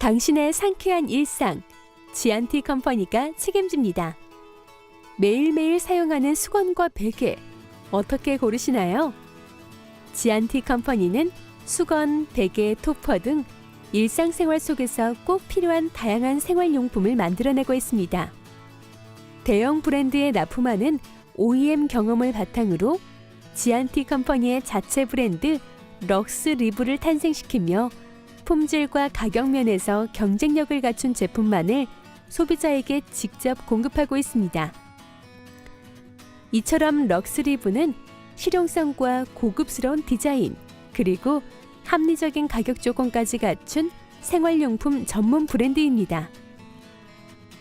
당신의 상쾌한 일상, 지안티 컴퍼니가 책임집니다. 매일매일 사용하는 수건과 베개, 어떻게 고르시나요? 지안티 컴퍼니는 수건, 베개, 토퍼 등 일상생활 속에서 꼭 필요한 다양한 생활용품을 만들어내고 있습니다. 대형 브랜드에 납품하는 OEM 경험을 바탕으로 지안티 컴퍼니의 자체 브랜드 럭스 리브를 탄생시키며 품질과 가격 면에서 경쟁력을 갖춘 제품만을 소비자에게 직접 공급하고 있습니다. 이처럼 럭스 리브는 실용성과 고급스러운 디자인, 그리고 합리적인 가격 조건까지 갖춘 생활용품 전문 브랜드입니다.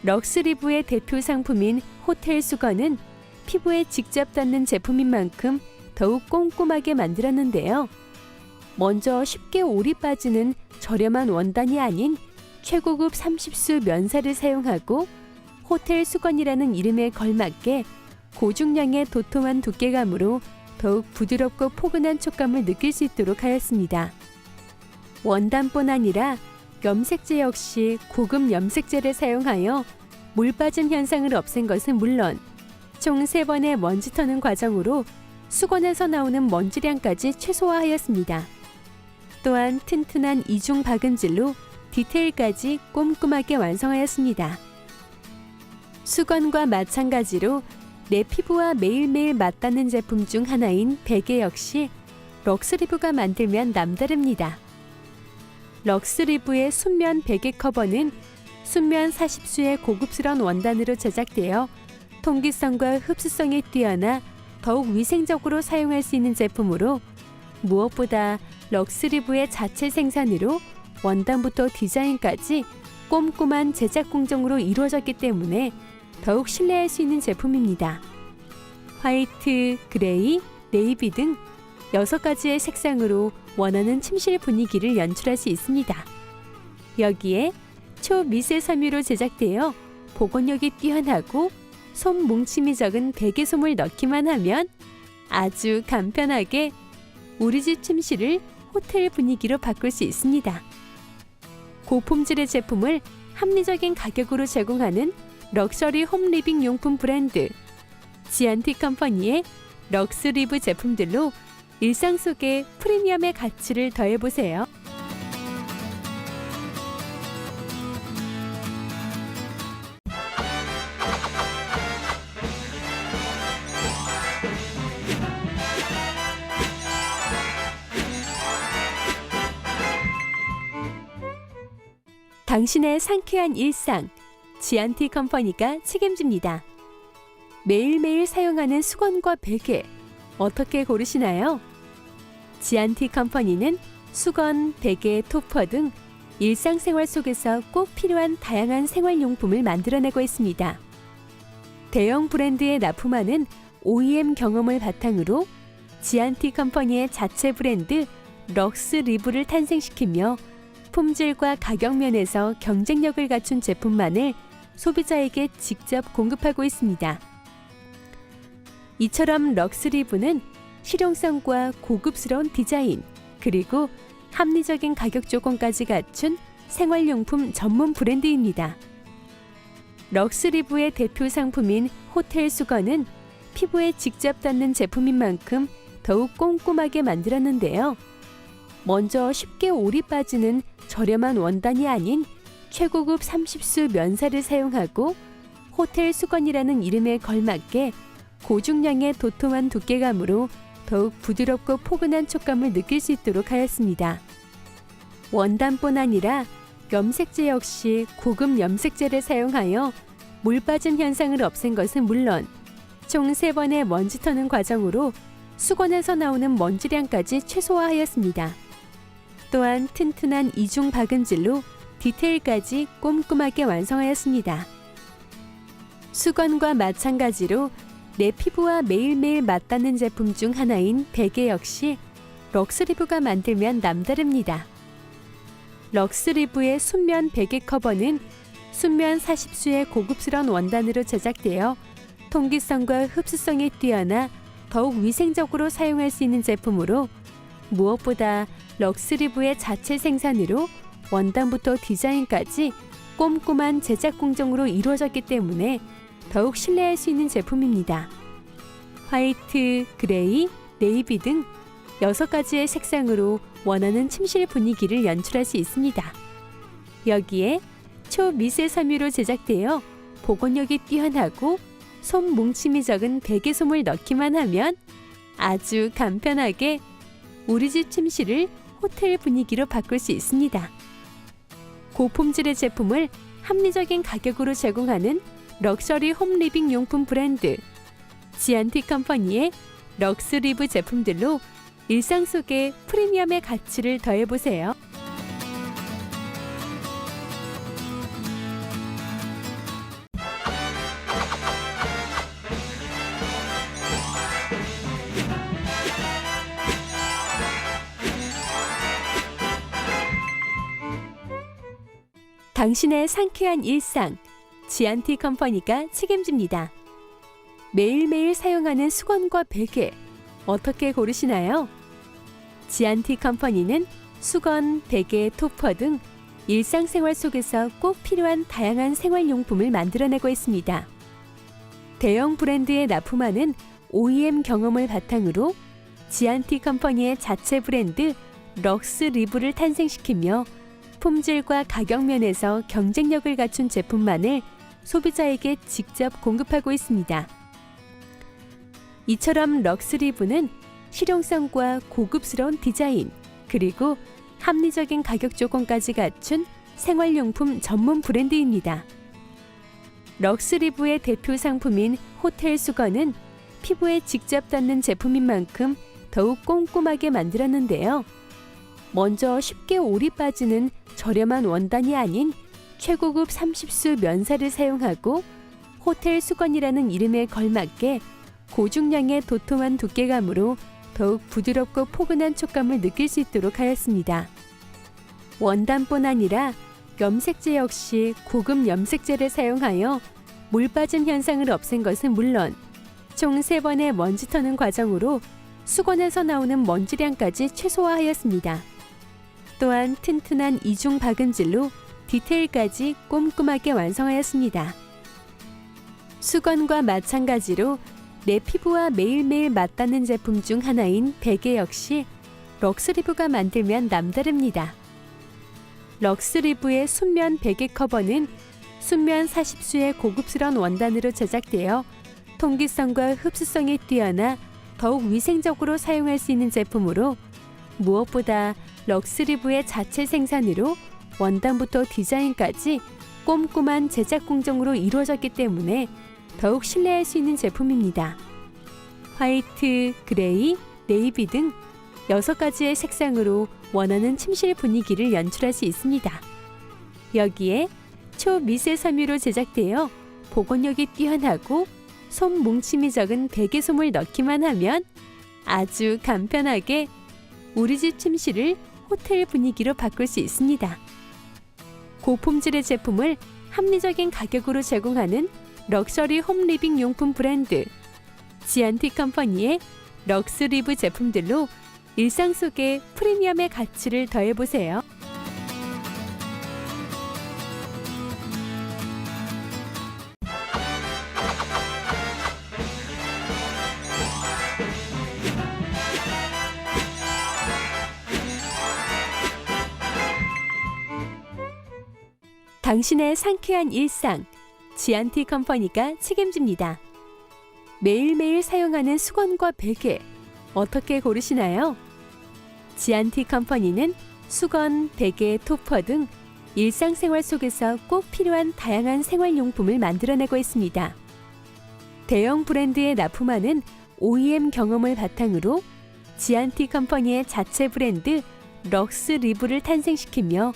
럭스 리브의 대표 상품인 호텔 수건은 피부에 직접 닿는 제품인 만큼 더욱 꼼꼼하게 만들었는데요. 먼저 쉽게 올이 빠지는 저렴한 원단이 아닌 최고급 30수 면사를 사용하고 호텔 수건이라는 이름에 걸맞게 고중량의 도톰한 두께감으로 더욱 부드럽고 포근한 촉감을 느낄 수 있도록 하였습니다. 원단뿐 아니라 염색제 역시 고급 염색제를 사용하여 물 빠짐 현상을 없앤 것은 물론 총 3번의 먼지 터는 과정으로 수건에서 나오는 먼지량까지 최소화하였습니다. 또한 튼튼한 이중 박음질로 디테일까지 꼼꼼하게 완성하였습니다. 수건과 마찬가지로 내 피부와 매일매일 맞닿는 제품 중 하나인 베개 역시 럭스리브가 만들면 남다릅니다. 럭스리브의 순면 베개 커버는 순면 40수의 고급스러운 원단으로 제작되어 통기성과 흡수성이 뛰어나 더욱 위생적으로 사용할 수 있는 제품으로 무엇보다 럭스리브의 자체 생산으로 원단부터 디자인까지 꼼꼼한 제작 공정으로 이루어졌기 때문에 더욱 신뢰할 수 있는 제품입니다. 화이트, 그레이, 네이비 등 6가지의 색상으로 원하는 침실 분위기를 연출할 수 있습니다. 여기에 초미세 섬유로 제작되어 보건력이 뛰어나고 솜 뭉침이 적은 베개솜을 넣기만 하면 아주 간편하게 우리 집 침실을 호텔 분위기로 바꿀 수 있습니다. 고품질의 제품을 합리적인 가격으로 제공하는 럭셔리 홈 리빙 용품 브랜드 지안티 컴퍼니의 럭스 리브 제품들로 일상 속에 프리미엄의 가치를 더해보세요. 당신의 상쾌한 일상, 지안티 컴퍼니가 책임집니다. 매일매일 사용하는 수건과 베개, 어떻게 고르시나요? 지안티 컴퍼니는 수건, 베개, 토퍼 등 일상생활 속에서 꼭 필요한 다양한 생활용품을 만들어내고 있습니다. 대형 브랜드에 납품하는 OEM 경험을 바탕으로 지안티 컴퍼니의 자체 브랜드 럭스 리브를 탄생시키며 품질과 가격 면에서 경쟁력을 갖춘 제품만을 소비자에게 직접 공급하고 있습니다. 이처럼 럭스 리브는 실용성과 고급스러운 디자인, 그리고 합리적인 가격 조건까지 갖춘 생활용품 전문 브랜드입니다. 럭스 리브의 대표 상품인 호텔 수건은 피부에 직접 닿는 제품인 만큼 더욱 꼼꼼하게 만들었는데요. 먼저 쉽게 올이 빠지는 저렴한 원단이 아닌 최고급 30수 면사를 사용하고 호텔 수건이라는 이름에 걸맞게 고중량의 도톰한 두께감으로 더욱 부드럽고 포근한 촉감을 느낄 수 있도록 하였습니다. 원단뿐 아니라 염색제 역시 고급 염색제를 사용하여 물 빠짐 현상을 없앤 것은 물론 총 3번의 먼지 터는 과정으로 수건에서 나오는 먼지량까지 최소화하였습니다. 또한 튼튼한 이중 박음질로 디테일까지 꼼꼼하게 완성하였습니다. 수건과 마찬가지로 내 피부와 매일매일 맞닿는 제품 중 하나인 베개 역시 럭스리브가 만들면 남다릅니다. 럭스리브의 순면 베개 커버는 순면 40수의 고급스러운 원단으로 제작되어 통기성과 흡수성이 뛰어나 더욱 위생적으로 사용할 수 있는 제품으로 무엇보다 럭스리브의 자체 생산으로 원단부터 디자인까지 꼼꼼한 제작 공정으로 이루어졌기 때문에 더욱 신뢰할 수 있는 제품입니다. 화이트, 그레이, 네이비 등 6가지의 색상으로 원하는 침실 분위기를 연출할 수 있습니다. 여기에 초미세 섬유로 제작되어 보건력이 뛰어나고 솜 뭉침이 적은 베개솜을 넣기만 하면 아주 간편하게 우리 집 침실을 호텔 분위기로 바꿀 수 있습니다. 고품질의 제품을 합리적인 가격으로 제공하는 럭셔리 홈 리빙 용품 브랜드 지안티 컴퍼니의 럭스리브 제품들로 일상 속에 프리미엄의 가치를 더해보세요. 당신의 상쾌한 일상, 지안티 컴퍼니가 책임집니다. 매일매일 사용하는 수건과 베개, 어떻게 고르시나요? 지안티 컴퍼니는 수건, 베개, 토퍼 등 일상생활 속에서 꼭 필요한 다양한 생활용품을 만들어내고 있습니다. 대형 브랜드에 납품하는 OEM 경험을 바탕으로 지안티 컴퍼니의 자체 브랜드 럭스리브를 탄생시키며 품질과 가격 면에서 경쟁력을 갖춘 제품만을 소비자에게 직접 공급하고 있습니다. 이처럼 럭스리브는 실용성과 고급스러운 디자인, 그리고 합리적인 가격 조건까지 갖춘 생활용품 전문 브랜드입니다. 럭스리브의 대표 상품인 호텔 수건은 피부에 직접 닿는 제품인 만큼 더욱 꼼꼼하게 만들었는데요. 먼저 쉽게 올이 빠지는 저렴한 원단이 아닌 최고급 30수 면사를 사용하고 호텔 수건이라는 이름에 걸맞게 고중량의 도톰한 두께감으로 더욱 부드럽고 포근한 촉감을 느낄 수 있도록 하였습니다. 원단뿐 아니라 염색제 역시 고급 염색제를 사용하여 물 빠짐 현상을 없앤 것은 물론 총 3번의 먼지 터는 과정으로 수건에서 나오는 먼지량까지 최소화하였습니다. 또한 튼튼한 이중 박음질로 디테일까지 꼼꼼하게 완성하였습니다. 수건과 마찬가지로 내 피부와 매일매일 맞닿는 제품 중 하나인 베개 역시 럭스리브가 만들면 남다릅니다. 럭스리브의 순면 베개 커버는 순면 40수의 고급스러운 원단으로 제작되어 통기성과 흡수성이 뛰어나 더욱 위생적으로 사용할 수 있는 제품으로 무엇보다 럭스리브의 자체 생산으로 원단부터 디자인까지 꼼꼼한 제작 공정으로 이루어졌기 때문에 더욱 신뢰할 수 있는 제품입니다. 화이트, 그레이, 네이비 등 6가지의 색상으로 원하는 침실 분위기를 연출할 수 있습니다. 여기에 초미세 섬유로 제작되어 보건력이 뛰어나고 솜 뭉침이 적은 베개솜을 넣기만 하면 아주 간편하게 우리 집 침실을 호텔 분위기로 바꿀 수 있습니다. 고품질의 제품을 합리적인 가격으로 제공하는 럭셔리 홈 리빙 용품 브랜드 지안티 컴퍼니의 럭스리브 제품들로 일상 속에 프리미엄의 가치를 더해보세요. 당신의 상쾌한 일상, 지안티 컴퍼니가 책임집니다. 매일매일 사용하는 수건과 베개, 어떻게 고르시나요? 지안티 컴퍼니는 수건, 베개, 토퍼 등 일상생활 속에서 꼭 필요한 다양한 생활용품을 만들어내고 있습니다. 대형 브랜드에 납품하는 OEM 경험을 바탕으로 지안티 컴퍼니의 자체 브랜드 럭스리브를 탄생시키며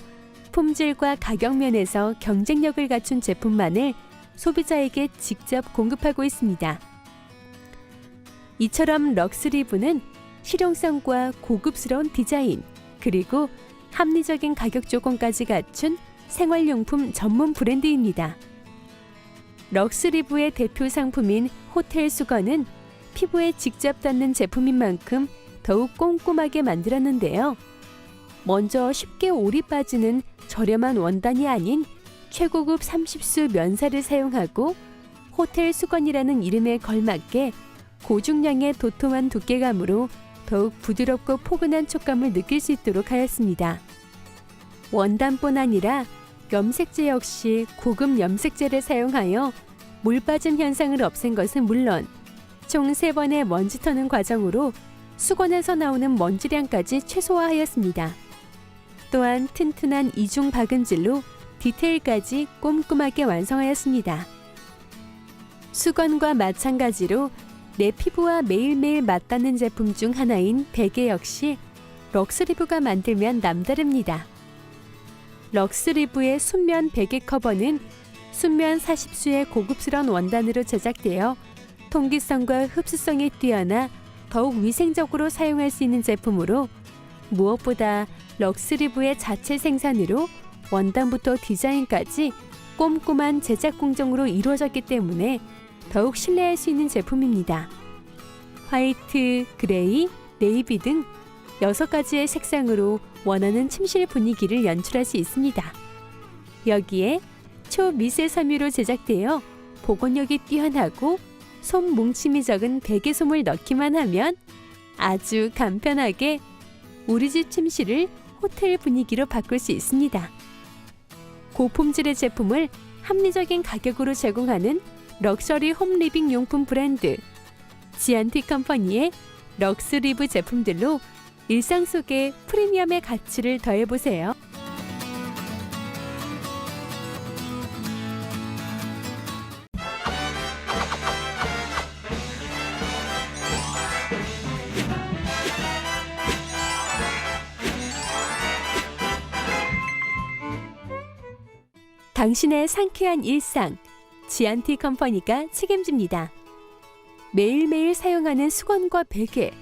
품질과 가격 면에서 경쟁력을 갖춘 제품만을 소비자에게 직접 공급하고 있습니다. 이처럼 럭스리브는 실용성과 고급스러운 디자인, 그리고 합리적인 가격 조건까지 갖춘 생활용품 전문 브랜드입니다. 럭스리브의 대표 상품인 호텔 수건은 피부에 직접 닿는 제품인 만큼 더욱 꼼꼼하게 만들었는데요. 먼저 쉽게 올이 빠지는 저렴한 원단이 아닌 최고급 30수 면사를 사용하고 호텔 수건이라는 이름에 걸맞게 고중량의 도톰한 두께감으로 더욱 부드럽고 포근한 촉감을 느낄 수 있도록 하였습니다. 원단뿐 아니라 염색제 역시 고급 염색제를 사용하여 물 빠짐 현상을 없앤 것은 물론 총 3번의 먼지 터는 과정으로 수건에서 나오는 먼지량까지 최소화하였습니다. 또한 튼튼한 이중 박음질로 디테일까지 꼼꼼하게 완성하였습니다. 수건과 마찬가지로 내 피부와 매일매일 맞닿는 제품 중 하나인 베개 역시 럭스리브가 만들면 남다릅니다. 럭스리브의 순면 베개 커버는 순면 40수의 고급스러운 원단으로 제작되어 통기성과 흡수성이 뛰어나 더욱 위생적으로 사용할 수 있는 제품으로 무엇보다 럭스리브의 자체 생산으로 원단부터 디자인까지 꼼꼼한 제작 공정으로 이루어졌기 때문에 더욱 신뢰할 수 있는 제품입니다. 화이트, 그레이, 네이비 등 6가지의 색상으로 원하는 침실 분위기를 연출할 수 있습니다. 여기에 초미세 섬유로 제작되어 보건력이 뛰어나고 솜 뭉침이 적은 베개솜을 넣기만 하면 아주 간편하게 우리 집 침실을 호텔 분위기로 바꿀 수 있습니다. 고품질의 제품을 합리적인 가격으로 제공하는 럭셔리 홈리빙 용품 브랜드 지안티 컴퍼니의 럭스리브 제품들로 일상 속에 프리미엄의 가치를 더해보세요. 당신의 상쾌한 일상, 지안티 컴퍼니가 책임집니다. 매일매일 사용하는 수건과 베개,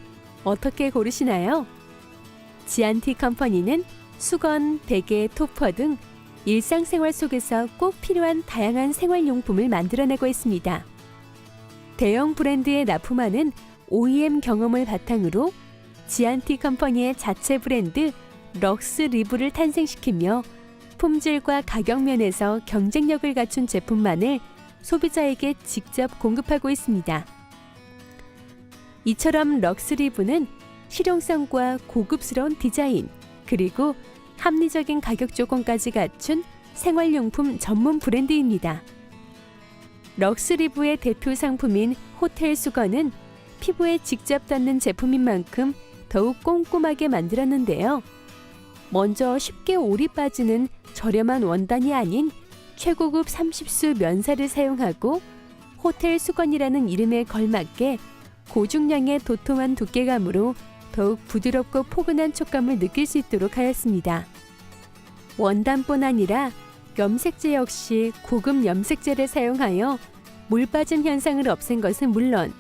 어떻게 고르시나요? 지안티 컴퍼니는 수건, 베개, 토퍼 등 일상생활 속에서 꼭 필요한 다양한 생활용품을 만들어내고 있습니다. 대형 브랜드에 납품하는 OEM 경험을 바탕으로 지안티 컴퍼니의 자체 브랜드 럭스리브를 탄생시키며 품질과 가격 면에서 경쟁력을 갖춘 제품만을 소비자에게 직접 공급하고 있습니다. 이처럼 럭스리브는 실용성과 고급스러운 디자인, 그리고 합리적인 가격 조건까지 갖춘 생활용품 전문 브랜드입니다. 럭스리브의 대표 상품인 호텔 수건은 피부에 직접 닿는 제품인 만큼 더욱 꼼꼼하게 만들었는데요. 먼저 쉽게 올이 빠지는 저렴한 원단이 아닌 최고급 30수 면사를 사용하고 호텔 수건이라는 이름에 걸맞게 고중량의 도톰한 두께감으로 더욱 부드럽고 포근한 촉감을 느낄 수 있도록 하였습니다. 원단뿐 아니라 염색제 역시 고급 염색제를 사용하여 물 빠짐 현상을 없앤 것은 물론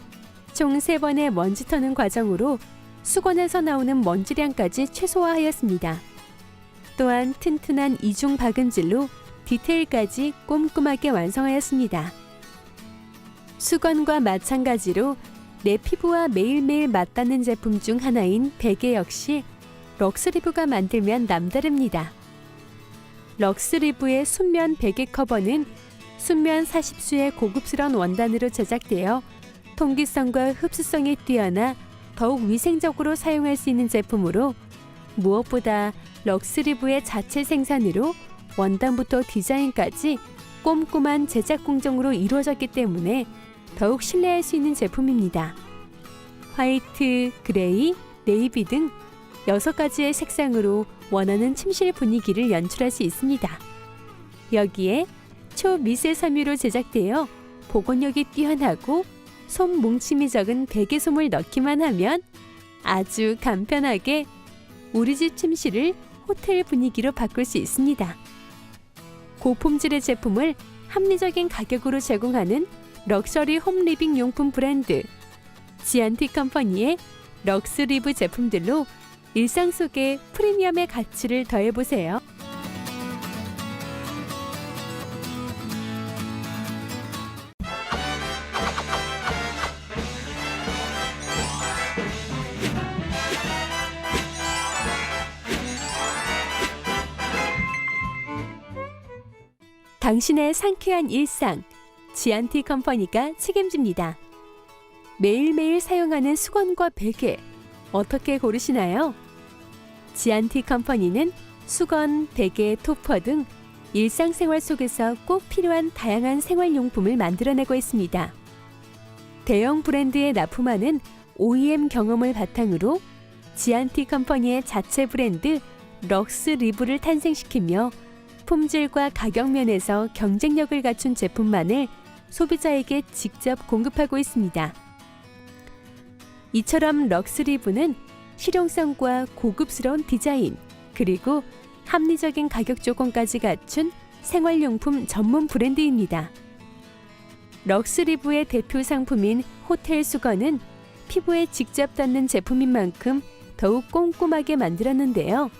총 3번의 먼지 터는 과정으로 수건에서 나오는 먼지량까지 최소화하였습니다. 또한 튼튼한 이중 박음질로 디테일까지 꼼꼼하게 완성하였습니다. 수건과 마찬가지로 내 피부와 매일매일 맞닿는 제품 중 하나인 베개 역시 럭스리브가 만들면 남다릅니다. 럭스리브의 순면 베개 커버는 순면 40수의 고급스러운 원단으로 제작되어 통기성과 흡수성이 뛰어나 더욱 위생적으로 사용할 수 있는 제품으로 무엇보다 럭스리브의 자체 생산으로 원단부터 디자인까지 꼼꼼한 제작 공정으로 이루어졌기 때문에 더욱 신뢰할 수 있는 제품입니다. 화이트, 그레이, 네이비 등 6가지의 색상으로 원하는 침실 분위기를 연출할 수 있습니다. 여기에 초미세 섬유로 제작되어 보건력이 뛰어나고 솜 뭉침이 적은 베개솜을 넣기만 하면 아주 간편하게 우리 집 침실을 호텔 분위기로 바꿀 수 있습니다. 고품질의 제품을 합리적인 가격으로 제공하는 럭셔리 홈리빙 용품 브랜드 지안티 컴퍼니의 럭스리브 제품들로 일상 속에 프리미엄의 가치를 더해보세요. 당신의 상쾌한 일상, 지안티 컴퍼니가 책임집니다. 매일매일 사용하는 수건과 베개, 어떻게 고르시나요? 지안티 컴퍼니는 수건, 베개, 토퍼 등 일상생활 속에서 꼭 필요한 다양한 생활용품을 만들어내고 있습니다. 대형 브랜드에 납품하는 OEM 경험을 바탕으로 지안티 컴퍼니의 자체 브랜드 럭스 리브를 탄생시키며 품질과 가격 면에서 경쟁력을 갖춘 제품만을 소비자에게 직접 공급하고 있습니다. 이처럼 럭스 리브는 실용성과 고급스러운 디자인, 그리고 합리적인 가격 조건까지 갖춘 생활용품 전문 브랜드입니다. 럭스 리브의 대표 상품인 호텔 수건은 피부에 직접 닿는 제품인 만큼 더욱 꼼꼼하게 만들었는데요.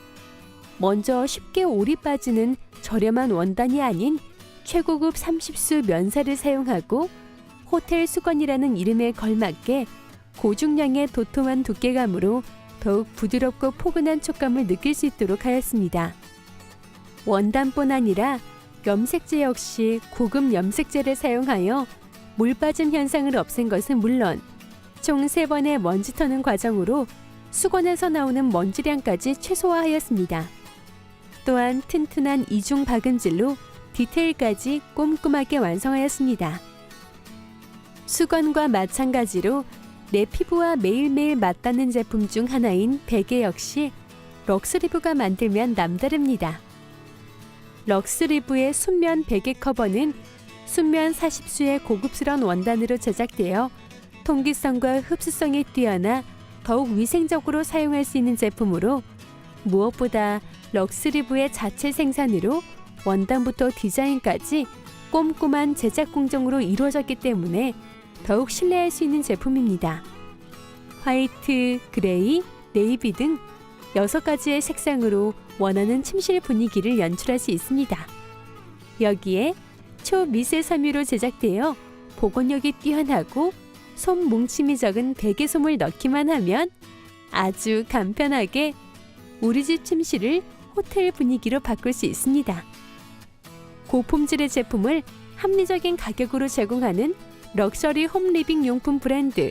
먼저 쉽게 올이 빠지는 저렴한 원단이 아닌 최고급 30수 면사를 사용하고 호텔 수건이라는 이름에 걸맞게 고중량의 도톰한 두께감으로 더욱 부드럽고 포근한 촉감을 느낄 수 있도록 하였습니다. 원단뿐 아니라 염색제 역시 고급 염색제를 사용하여 물 빠짐 현상을 없앤 것은 물론 총 3번의 먼지 터는 과정으로 수건에서 나오는 먼지량까지 최소화하였습니다. 또한 튼튼한 이중 박음질로 디테일까지 꼼꼼하게 완성하였습니다. 수건과 마찬가지로 내 피부와 매일매일 맞닿는 제품 중 하나인 베개 역시 럭스리브가 만들면 남다릅니다. 럭스리브의 순면 베개 커버는 순면 40수의 고급스러운 원단으로 제작되어 통기성과 흡수성이 뛰어나 더욱 위생적으로 사용할 수 있는 제품으로 무엇보다 럭스리브의 자체 생산으로 원단부터 디자인까지 꼼꼼한 제작 공정으로 이루어졌기 때문에 더욱 신뢰할 수 있는 제품입니다. 화이트, 그레이, 네이비 등 6가지의 색상으로 원하는 침실 분위기를 연출할 수 있습니다. 여기에 초미세 섬유로 제작되어 보건력이 뛰어나고 솜 뭉침이 적은 베개솜을 넣기만 하면 아주 간편하게 우리 집 침실을 호텔 분위기로 바꿀 수 있습니다. 고품질의 제품을 합리적인 가격으로 제공하는 럭셔리 홈 리빙 용품 브랜드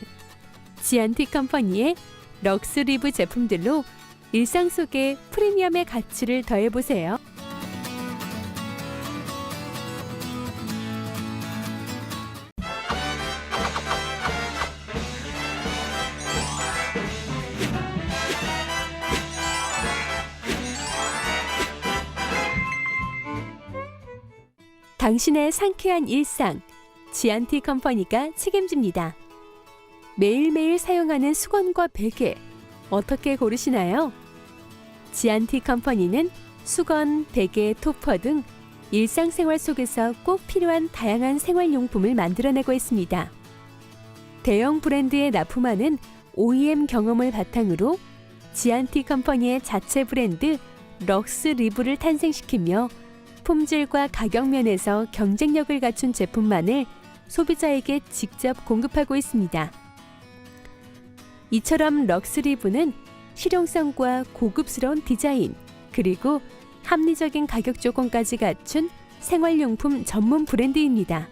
지안티 컴퍼니의 럭스리브 제품들로 일상 속에 프리미엄의 가치를 더해보세요. 당신의 상쾌한 일상, 지안티 컴퍼니가 책임집니다. 매일매일 사용하는 수건과 베개, 어떻게 고르시나요? 지안티 컴퍼니는 수건, 베개, 토퍼 등 일상생활 속에서 꼭 필요한 다양한 생활용품을 만들어내고 있습니다. 대형 브랜드에 납품하는 OEM 경험을 바탕으로 지안티 컴퍼니의 자체 브랜드 럭스 리브를 탄생시키며 품질과 가격 면에서 경쟁력을 갖춘 제품만을 소비자에게 직접 공급하고 있습니다. 이처럼 럭스리브는 실용성과 고급스러운 디자인, 그리고 합리적인 가격 조건까지 갖춘 생활용품 전문 브랜드입니다.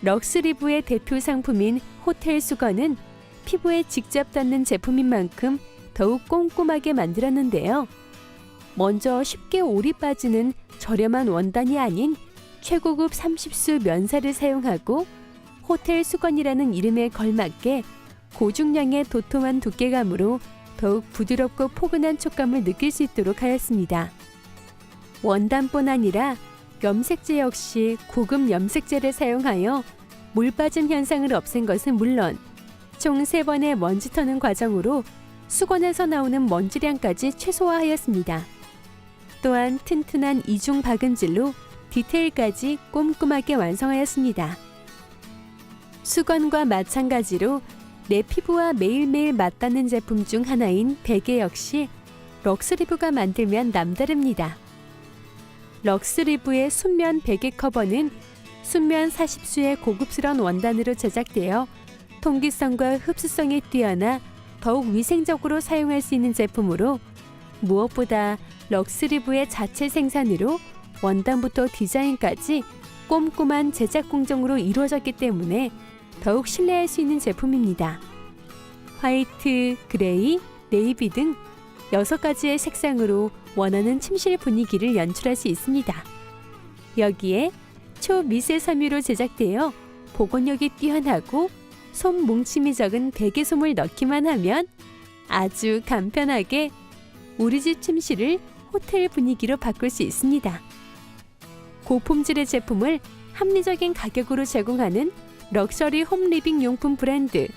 럭스리브의 대표 상품인 호텔 수건은 피부에 직접 닿는 제품인 만큼 더욱 꼼꼼하게 만들었는데요. 먼저 쉽게 올이 빠지는 저렴한 원단이 아닌 최고급 30수 면사를 사용하고 호텔 수건이라는 이름에 걸맞게 고중량의 도톰한 두께감으로 더욱 부드럽고 포근한 촉감을 느낄 수 있도록 하였습니다. 원단뿐 아니라 염색제 역시 고급 염색제를 사용하여 물 빠짐 현상을 없앤 것은 물론 총 3번의 먼지 터는 과정으로 수건에서 나오는 먼지량까지 최소화하였습니다. 또한 튼튼한 이중 박음질로 디테일까지 꼼꼼하게 완성하였습니다. 수건과 마찬가지로 내 피부와 매일매일 맞닿는 제품 중 하나인 베개 역시 럭스리브가 만들면 남다릅니다. 럭스리브의 순면 베개 커버는 순면 40수의 고급스러운 원단으로 제작되어 통기성과 흡수성이 뛰어나 더욱 위생적으로 사용할 수 있는 제품으로 무엇보다 럭스리브의 자체 생산으로 원단부터 디자인까지 꼼꼼한 제작 공정으로 이루어졌기 때문에 더욱 신뢰할 수 있는 제품입니다. 화이트, 그레이, 네이비 등 6가지의 색상으로 원하는 침실 분위기를 연출할 수 있습니다. 여기에 초미세 섬유로 제작되어 보건력이 뛰어나고 솜 뭉침이 적은 베개솜을 넣기만 하면 아주 간편하게 우리 집 침실을 호텔 분위기로 바꿀 수 있습니다. 고품질의 제품을 합리적인 가격으로 제공하는 럭셔리 홈 리빙 용품 브랜드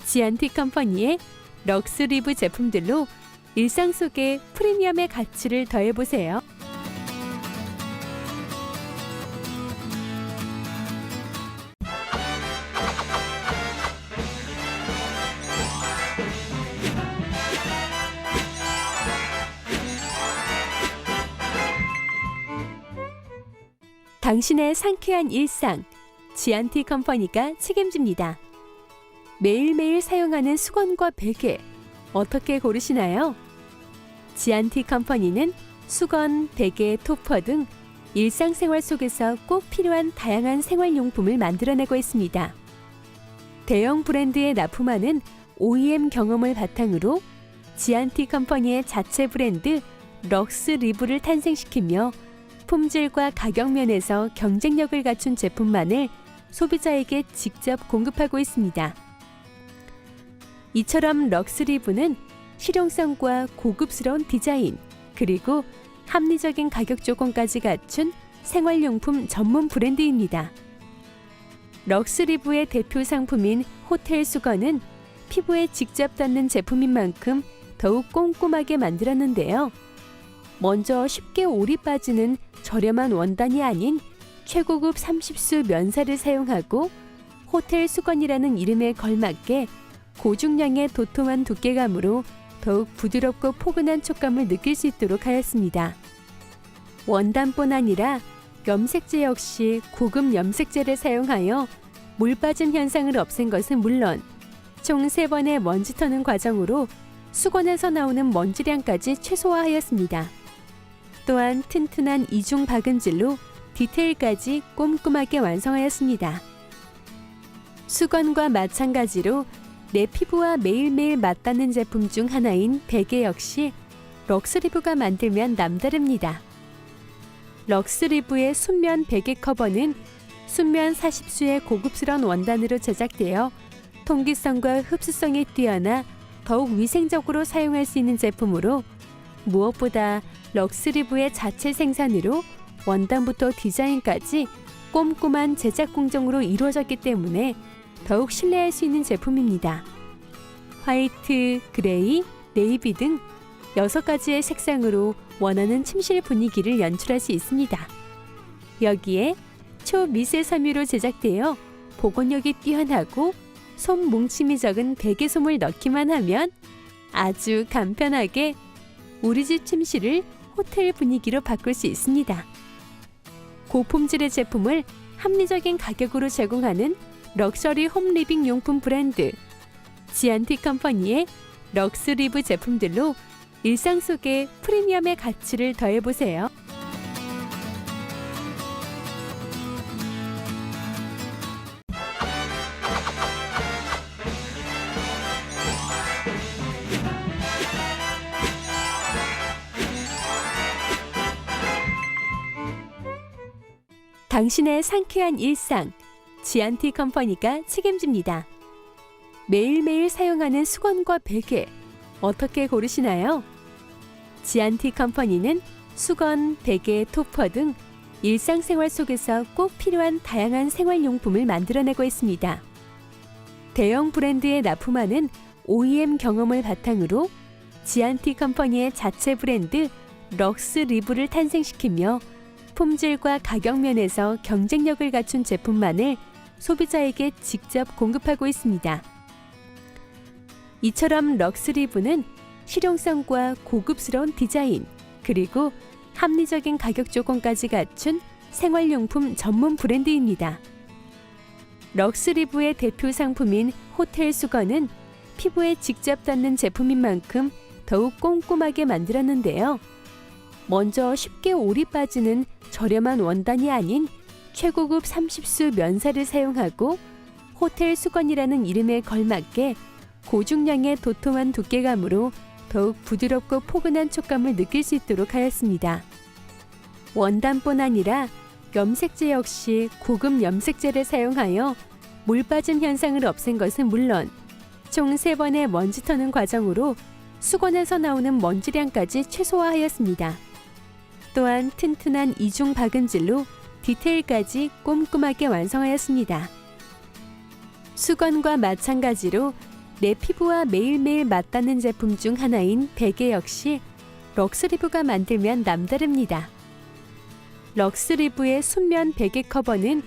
지안티 컴퍼니의 럭스리브 제품들로 일상 속에 프리미엄의 가치를 더해보세요. 당신의 상쾌한 일상, 지안티 컴퍼니가 책임집니다. 매일매일 사용하는 수건과 베개, 어떻게 고르시나요? 지안티 컴퍼니는 수건, 베개, 토퍼 등 일상생활 속에서 꼭 필요한 다양한 생활용품을 만들어내고 있습니다. 대형 브랜드에 납품하는 OEM 경험을 바탕으로 지안티 컴퍼니의 자체 브랜드 럭스리브를 탄생시키며 품질과 가격 면에서 경쟁력을 갖춘 제품만을 소비자에게 직접 공급하고 있습니다. 이처럼 럭스리브는 실용성과 고급스러운 디자인, 그리고 합리적인 가격 조건까지 갖춘 생활용품 전문 브랜드입니다. 럭스리브의 대표 상품인 호텔 수건은 피부에 직접 닿는 제품인 만큼 더욱 꼼꼼하게 만들었는데요. 먼저 쉽게 올이 빠지는 저렴한 원단이 아닌 최고급 30수 면사를 사용하고 호텔 수건이라는 이름에 걸맞게 고중량의 도톰한 두께감으로 더욱 부드럽고 포근한 촉감을 느낄 수 있도록 하였습니다. 원단뿐 아니라 염색제 역시 고급 염색제를 사용하여 물 빠짐 현상을 없앤 것은 물론 총 3번의 먼지 터는 과정으로 수건에서 나오는 먼지량까지 최소화하였습니다. 또한 튼튼한 이중 박음질로 디테일까지 꼼꼼하게 완성하였습니다. 수건과 마찬가지로 내 피부와 매일매일 맞닿는 제품 중 하나인 베개 역시 럭스리브가 만들면 남다릅니다. 럭스리브의 순면 베개 커버는 순면 40수의 고급스러운 원단으로 제작되어 통기성과 흡수성이 뛰어나 더욱 위생적으로 사용할 수 있는 제품으로 무엇보다 럭스리브의 자체 생산으로 원단부터 디자인까지 꼼꼼한 제작 공정으로 이루어졌기 때문에 더욱 신뢰할 수 있는 제품입니다. 화이트, 그레이, 네이비 등 6가지의 색상으로 원하는 침실 분위기를 연출할 수 있습니다. 여기에 초미세 섬유로 제작되어 보건력이 뛰어나고 솜 뭉침이 적은 베개솜을 넣기만 하면 아주 간편하게 우리 집 침실을 호텔 분위기로 바꿀 수 있습니다. 고품질의 제품을 합리적인 가격으로 제공하는 럭셔리 홈 리빙 용품 브랜드 지안티 컴퍼니의 럭스리브 제품들로 일상 속에 프리미엄의 가치를 더해보세요. 당신의 상쾌한 일상, 지안티 컴퍼니가 책임집니다. 매일매일 사용하는 수건과 베개, 어떻게 고르시나요? 지안티 컴퍼니는 수건, 베개, 토퍼 등 일상생활 속에서 꼭 필요한 다양한 생활용품을 만들어내고 있습니다. 대형 브랜드에 납품하는 OEM 경험을 바탕으로 지안티 컴퍼니의 자체 브랜드 럭스리브를 탄생시키며 품질과 가격 면에서 경쟁력을 갖춘 제품만을 소비자에게 직접 공급하고 있습니다. 이처럼 럭스리브는 실용성과 고급스러운 디자인, 그리고 합리적인 가격 조건까지 갖춘 생활용품 전문 브랜드입니다. 럭스리브의 대표 상품인 호텔 수건은 피부에 직접 닿는 제품인 만큼 더욱 꼼꼼하게 만들었는데요. 먼저 쉽게 올이 빠지는 저렴한 원단이 아닌 최고급 30수 면사를 사용하고 호텔 수건이라는 이름에 걸맞게 고중량의 도톰한 두께감으로 더욱 부드럽고 포근한 촉감을 느낄 수 있도록 하였습니다. 원단뿐 아니라 염색제 역시 고급 염색제를 사용하여 물 빠짐 현상을 없앤 것은 물론 총 3번의 먼지 터는 과정으로 수건에서 나오는 먼지량까지 최소화하였습니다. 또한 튼튼한 이중 박음질로 디테일까지 꼼꼼하게 완성하였습니다. 수건과 마찬가지로 내 피부와 매일매일 맞닿는 제품 중 하나인 베개 역시 럭스리브가 만들면 남다릅니다. 럭스리브의 순면 베개 커버는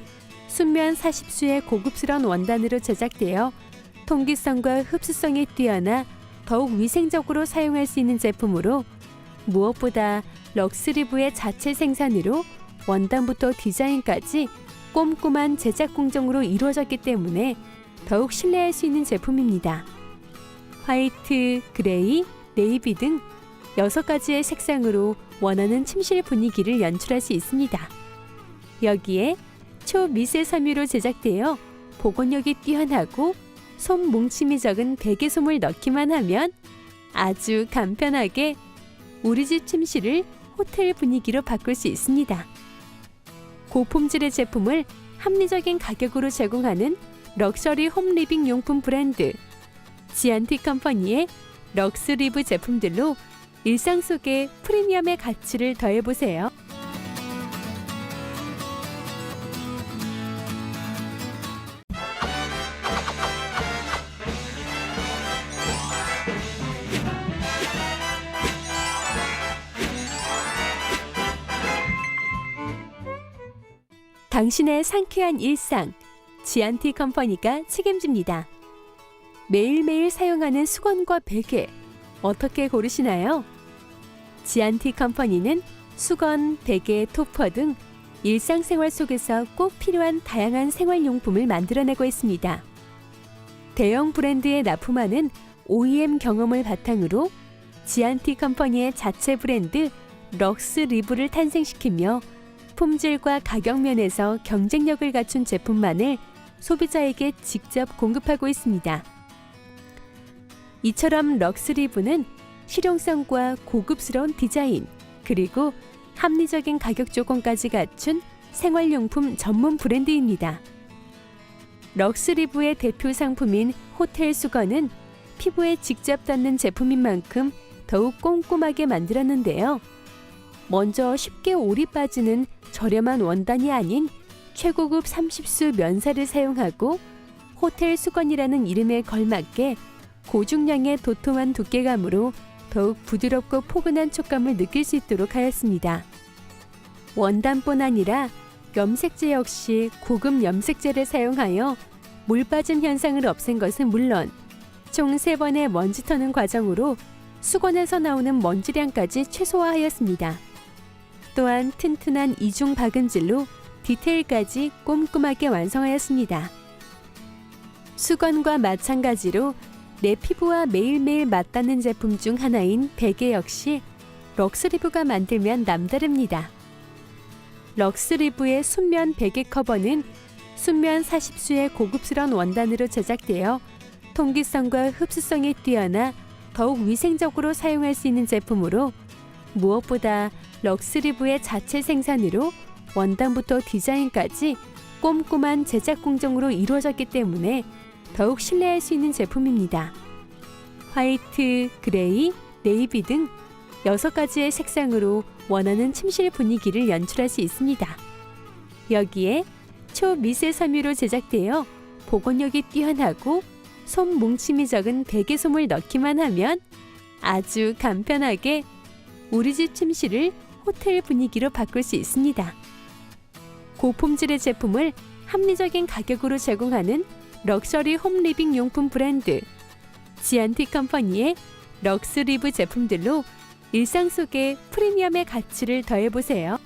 순면 40수의 고급스러운 원단으로 제작되어 통기성과 흡수성이 뛰어나 더욱 위생적으로 사용할 수 있는 제품으로 무엇보다 럭스리브의 자체 생산으로 원단부터 디자인까지 꼼꼼한 제작 공정으로 이루어졌기 때문에 더욱 신뢰할 수 있는 제품입니다. 화이트, 그레이, 네이비 등 6가지의 색상으로 원하는 침실 분위기를 연출할 수 있습니다. 여기에 초미세 섬유로 제작되어 보건력이 뛰어나고 솜 뭉침이 적은 베개솜을 넣기만 하면 아주 간편하게 우리 집 침실을 호텔 분위기로 바꿀 수 있습니다. 고품질의 제품을 합리적인 가격으로 제공하는 럭셔리 홈리빙 용품 브랜드 지안티 컴퍼니의 럭스리브 제품들로 일상 속에 프리미엄의 가치를 더해보세요. 당신의 상쾌한 일상, 지안티 컴퍼니가 책임집니다. 매일매일 사용하는 수건과 베개, 어떻게 고르시나요? 지안티 컴퍼니는 수건, 베개, 토퍼 등 일상생활 속에서 꼭 필요한 다양한 생활용품을 만들어내고 있습니다. 대형 브랜드에 납품하는 OEM 경험을 바탕으로 지안티 컴퍼니의 자체 브랜드 럭스리브를 탄생시키며 품질과 가격 면에서 경쟁력을 갖춘 제품만을 소비자에게 직접 공급하고 있습니다. 이처럼 럭스리브는 실용성과 고급스러운 디자인, 그리고 합리적인 가격 조건까지 갖춘 생활용품 전문 브랜드입니다. 럭스리브의 대표 상품인 호텔 수건은 피부에 직접 닿는 제품인 만큼 더욱 꼼꼼하게 만들었는데요. 먼저 쉽게 올이 빠지는 저렴한 원단이 아닌 최고급 30수 면사를 사용하고 호텔 수건이라는 이름에 걸맞게 고중량의 도톰한 두께감으로 더욱 부드럽고 포근한 촉감을 느낄 수 있도록 하였습니다. 원단뿐 아니라 염색제 역시 고급 염색제를 사용하여 물 빠짐 현상을 없앤 것은 물론 총 3번의 먼지 터는 과정으로 수건에서 나오는 먼지량까지 최소화하였습니다. 또한 튼튼한 이중 박음질로 디테일까지 꼼꼼하게 완성하였습니다. 수건과 마찬가지로 내 피부와 매일매일 맞닿는 제품 중 하나인 베개 역시 럭스리브가 만들면 남다릅니다. 럭스리브의 순면 베개 커버는 순면 40수의 고급스러운 원단으로 제작되어 통기성과 흡수성이 뛰어나 더욱 위생적으로 사용할 수 있는 제품으로 무엇보다 럭스리브의 자체 생산으로 원단부터 디자인까지 꼼꼼한 제작 공정으로 이루어졌기 때문에 더욱 신뢰할 수 있는 제품입니다. 화이트, 그레이, 네이비 등 6가지의 색상으로 원하는 침실 분위기를 연출할 수 있습니다. 여기에 초미세 섬유로 제작되어 보건력이 뛰어나고 솜 뭉침이 적은 베개솜을 넣기만 하면 아주 간편하게 우리 집 침실을 호텔 분위기로 바꿀 수 있습니다. 고품질의 제품을 합리적인 가격으로 제공하는 럭셔리 홈리빙 용품 브랜드 지안티 컴퍼니의 럭스리브 제품들로 일상 속에 프리미엄의 가치를 더해보세요.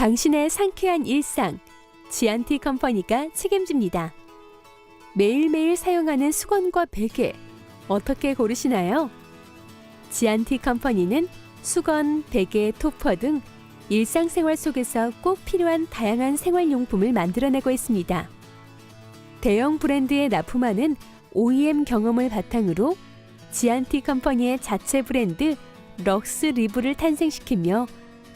당신의 상쾌한 일상, 지안티 컴퍼니가 책임집니다. 매일매일 사용하는 수건과 베개, 어떻게 고르시나요? 지안티 컴퍼니는 수건, 베개, 토퍼 등 일상생활 속에서 꼭 필요한 다양한 생활용품을 만들어내고 있습니다. 대형 브랜드에 납품하는 OEM 경험을 바탕으로 지안티 컴퍼니의 자체 브랜드 럭스 리브를 탄생시키며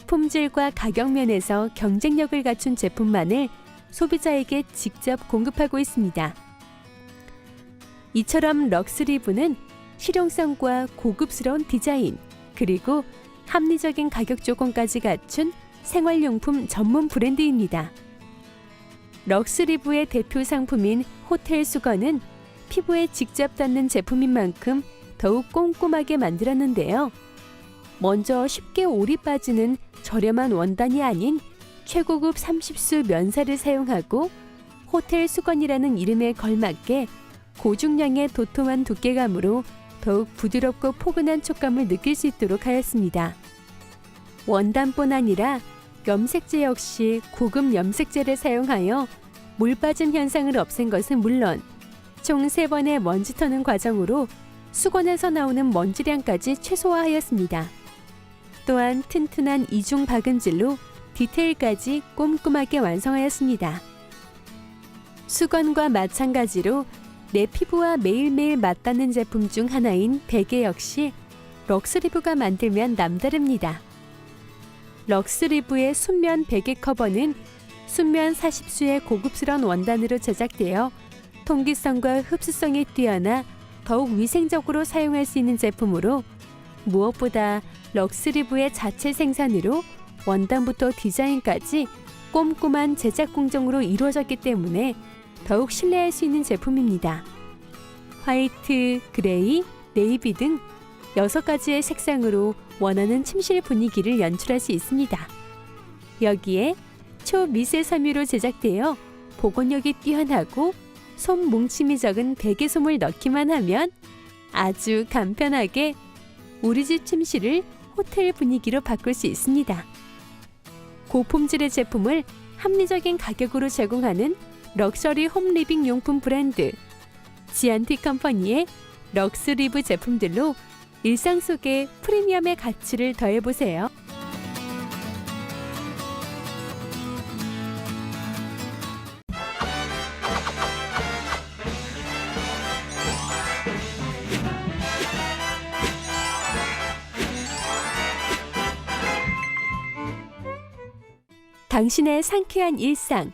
품질과 가격 면에서 경쟁력을 갖춘 제품만을 소비자에게 직접 공급하고 있습니다. 이처럼 럭스 리브는 실용성과 고급스러운 디자인, 그리고 합리적인 가격 조건까지 갖춘 생활용품 전문 브랜드입니다. 럭스 리브의 대표 상품인 호텔 수건은 피부에 직접 닿는 제품인 만큼 더욱 꼼꼼하게 만들었는데요. 먼저 쉽게 올이 빠지는 저렴한 원단이 아닌 최고급 30수 면사를 사용하고 호텔 수건이라는 이름에 걸맞게 고중량의 도톰한 두께감으로 더욱 부드럽고 포근한 촉감을 느낄 수 있도록 하였습니다. 원단뿐 아니라 염색제 역시 고급 염색제를 사용하여 물 빠짐 현상을 없앤 것은 물론 총 3번의 먼지 터는 과정으로 수건에서 나오는 먼지량까지 최소화하였습니다. 또한 튼튼한 이중 박음질로 디테일까지 꼼꼼하게 완성하였습니다. 수건과 마찬가지로 내 피부와 매일매일 맞닿는 제품 중 하나인 베개 역시 럭스리브가 만들면 남다릅니다. 럭스리브의 순면 베개 커버는 순면 40수의 고급스러운 원단으로 제작되어 통기성과 흡수성이 뛰어나 더욱 위생적으로 사용할 수 있는 제품으로 무엇보다 럭스리브의 자체 생산으로 원단부터 디자인까지 꼼꼼한 제작 공정으로 이루어졌기 때문에 더욱 신뢰할 수 있는 제품입니다. 화이트, 그레이, 네이비 등 6가지의 색상으로 원하는 침실 분위기를 연출할 수 있습니다. 여기에 초미세 섬유로 제작되어 보건력이 뛰어나고 솜 뭉침이 적은 베개솜을 넣기만 하면 아주 간편하게 우리 집 침실을 호텔 분위기로 바꿀 수 있습니다. 고품질의 제품을 합리적인 가격으로 제공하는 럭셔리 홈 리빙 용품 브랜드 지안티 컴퍼니의 럭스 리브 제품들로 일상 속에 프리미엄의 가치를 더해보세요. 당신의 상쾌한 일상,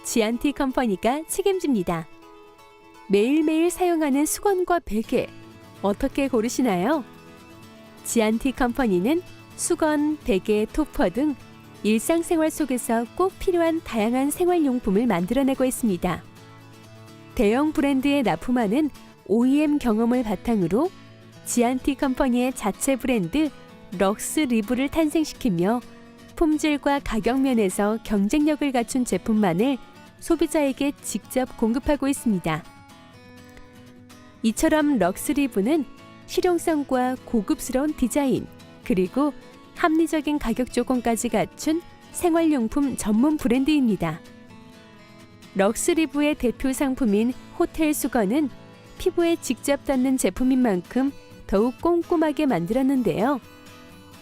지안티 컴퍼니가 책임집니다. 매일매일 사용하는 수건과 베개, 어떻게 고르시나요? 지안티 컴퍼니는 수건, 베개, 토퍼 등 일상생활 속에서 꼭 필요한 다양한 생활용품을 만들어내고 있습니다. 대형 브랜드에 납품하는 OEM 경험을 바탕으로 지안티 컴퍼니의 자체 브랜드 럭스 리브를 탄생시키며 품질과 가격 면에서 경쟁력을 갖춘 제품만을 소비자에게 직접 공급하고 있습니다. 이처럼 럭스 리브는 실용성과 고급스러운 디자인, 그리고 합리적인 가격 조건까지 갖춘 생활용품 전문 브랜드입니다. 럭스 리브의 대표 상품인 호텔 수건은 피부에 직접 닿는 제품인 만큼 더욱 꼼꼼하게 만들었는데요.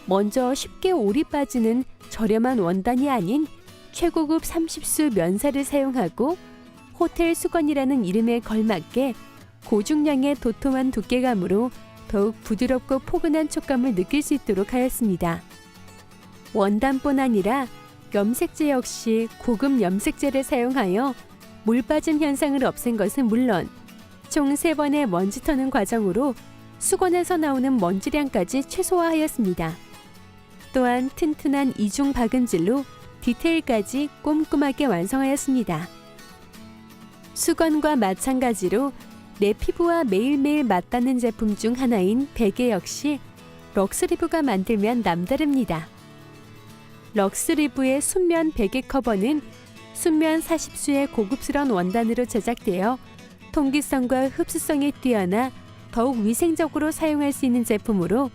먼저 쉽게 올이 빠지는 저렴한 원단이 아닌 최고급 30수 면사를 사용하고 호텔 수건이라는 이름에 걸맞게 고중량의 도톰한 두께감으로 더욱 부드럽고 포근한 촉감을 느낄 수 있도록 하였습니다. 원단뿐 아니라 염색제 역시 고급 염색제를 사용하여 물 빠짐 현상을 없앤 것은 물론 총 3번의 먼지 터는 과정으로 수건에서 나오는 먼지량까지 최소화하였습니다. 또한 튼튼한 이중 박음질로 디테일까지 꼼꼼하게 완성하였습니다. 수건과 마찬가지로 내 피부와 매일매일 맞닿는 제품 중 하나인 베개 역시 럭스리브가 만들면 남다릅니다. 럭스리브의 순면 베개 커버는 순면 40수의 고급스러운 원단으로 제작되어 통기성과 흡수성이 뛰어나 더욱 위생적으로 사용할 수 있는 제품으로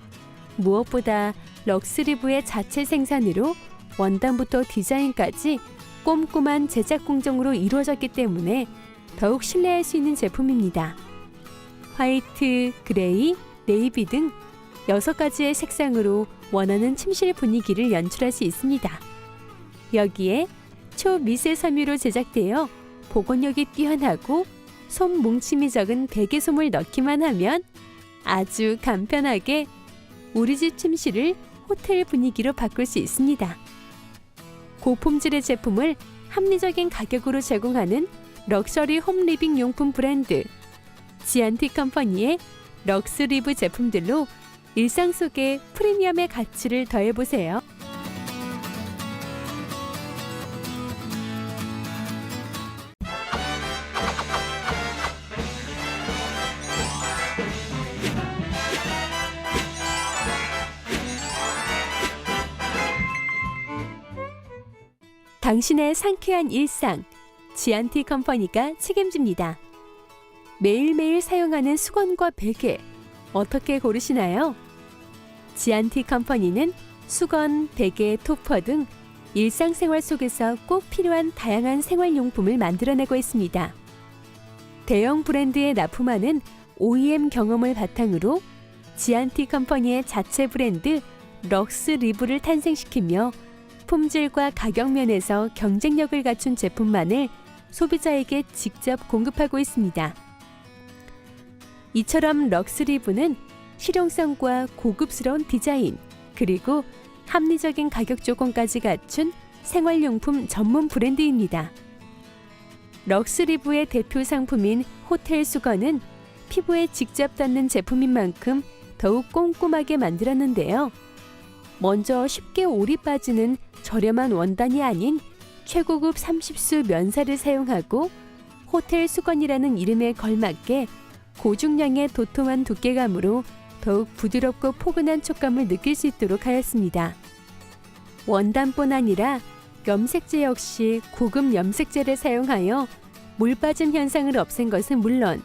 무엇보다 럭스리브의 자체 생산으로 원단부터 디자인까지 꼼꼼한 제작 공정으로 이루어졌기 때문에 더욱 신뢰할 수 있는 제품입니다. 화이트, 그레이, 네이비 등 6가지의 색상으로 원하는 침실 분위기를 연출할 수 있습니다. 여기에 초미세 섬유로 제작되어 보건력이 뛰어나고 솜 뭉침이 적은 베개솜을 넣기만 하면 아주 간편하게 우리 집 침실을 호텔 분위기로 바꿀 수 있습니다. 고품질의 제품을 합리적인 가격으로 제공하는 럭셔리 홈 리빙 용품 브랜드 지안티 컴퍼니의 럭스리브 제품들로 일상 속에 프리미엄의 가치를 더해보세요. 당신의 상쾌한 일상, 지안티 컴퍼니가 책임집니다. 매일매일 사용하는 수건과 베개, 어떻게 고르시나요? 지안티 컴퍼니는 수건, 베개, 토퍼 등 일상생활 속에서 꼭 필요한 다양한 생활용품을 만들어내고 있습니다. 대형 브랜드에 납품하는 OEM 경험을 바탕으로 지안티 컴퍼니의 자체 브랜드 럭스리브를 탄생시키며 품질과 가격 면에서 경쟁력을 갖춘 제품만을 소비자에게 직접 공급하고 있습니다. 이처럼 럭스리브는 실용성과 고급스러운 디자인, 그리고 합리적인 가격 조건까지 갖춘 생활용품 전문 브랜드입니다. 럭스리브의 대표 상품인 호텔 수건은 피부에 직접 닿는 제품인 만큼 더욱 꼼꼼하게 만들었는데요. 먼저 쉽게 올이 빠지는 저렴한 원단이 아닌 최고급 30수 면사를 사용하고 호텔 수건이라는 이름에 걸맞게 고중량의 도톰한 두께감으로 더욱 부드럽고 포근한 촉감을 느낄 수 있도록 하였습니다. 원단뿐 아니라 염색제 역시 고급 염색제를 사용하여 물 빠짐 현상을 없앤 것은 물론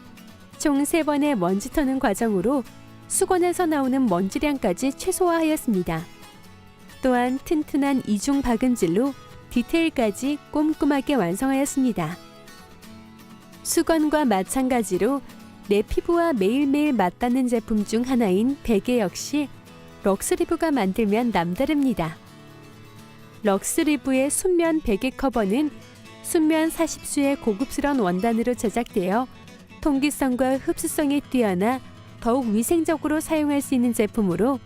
총 3번의 먼지 터는 과정으로 수건에서 나오는 먼지량까지 최소화하였습니다. 또한 튼튼한 이중 박음질로 디테일까지 꼼꼼하게 완성하였습니다. 수건과 마찬가지로 내 피부와 매일매일 맞닿는 제품 중 하나인 베개 역시 럭스리브가 만들면 남다릅니다. 럭스리브의 순면 베개 커버는 순면 40수의 고급스러운 원단으로 제작되어 통기성과 흡수성이 뛰어나 더욱 위생적으로 사용할 수 있는 제품으로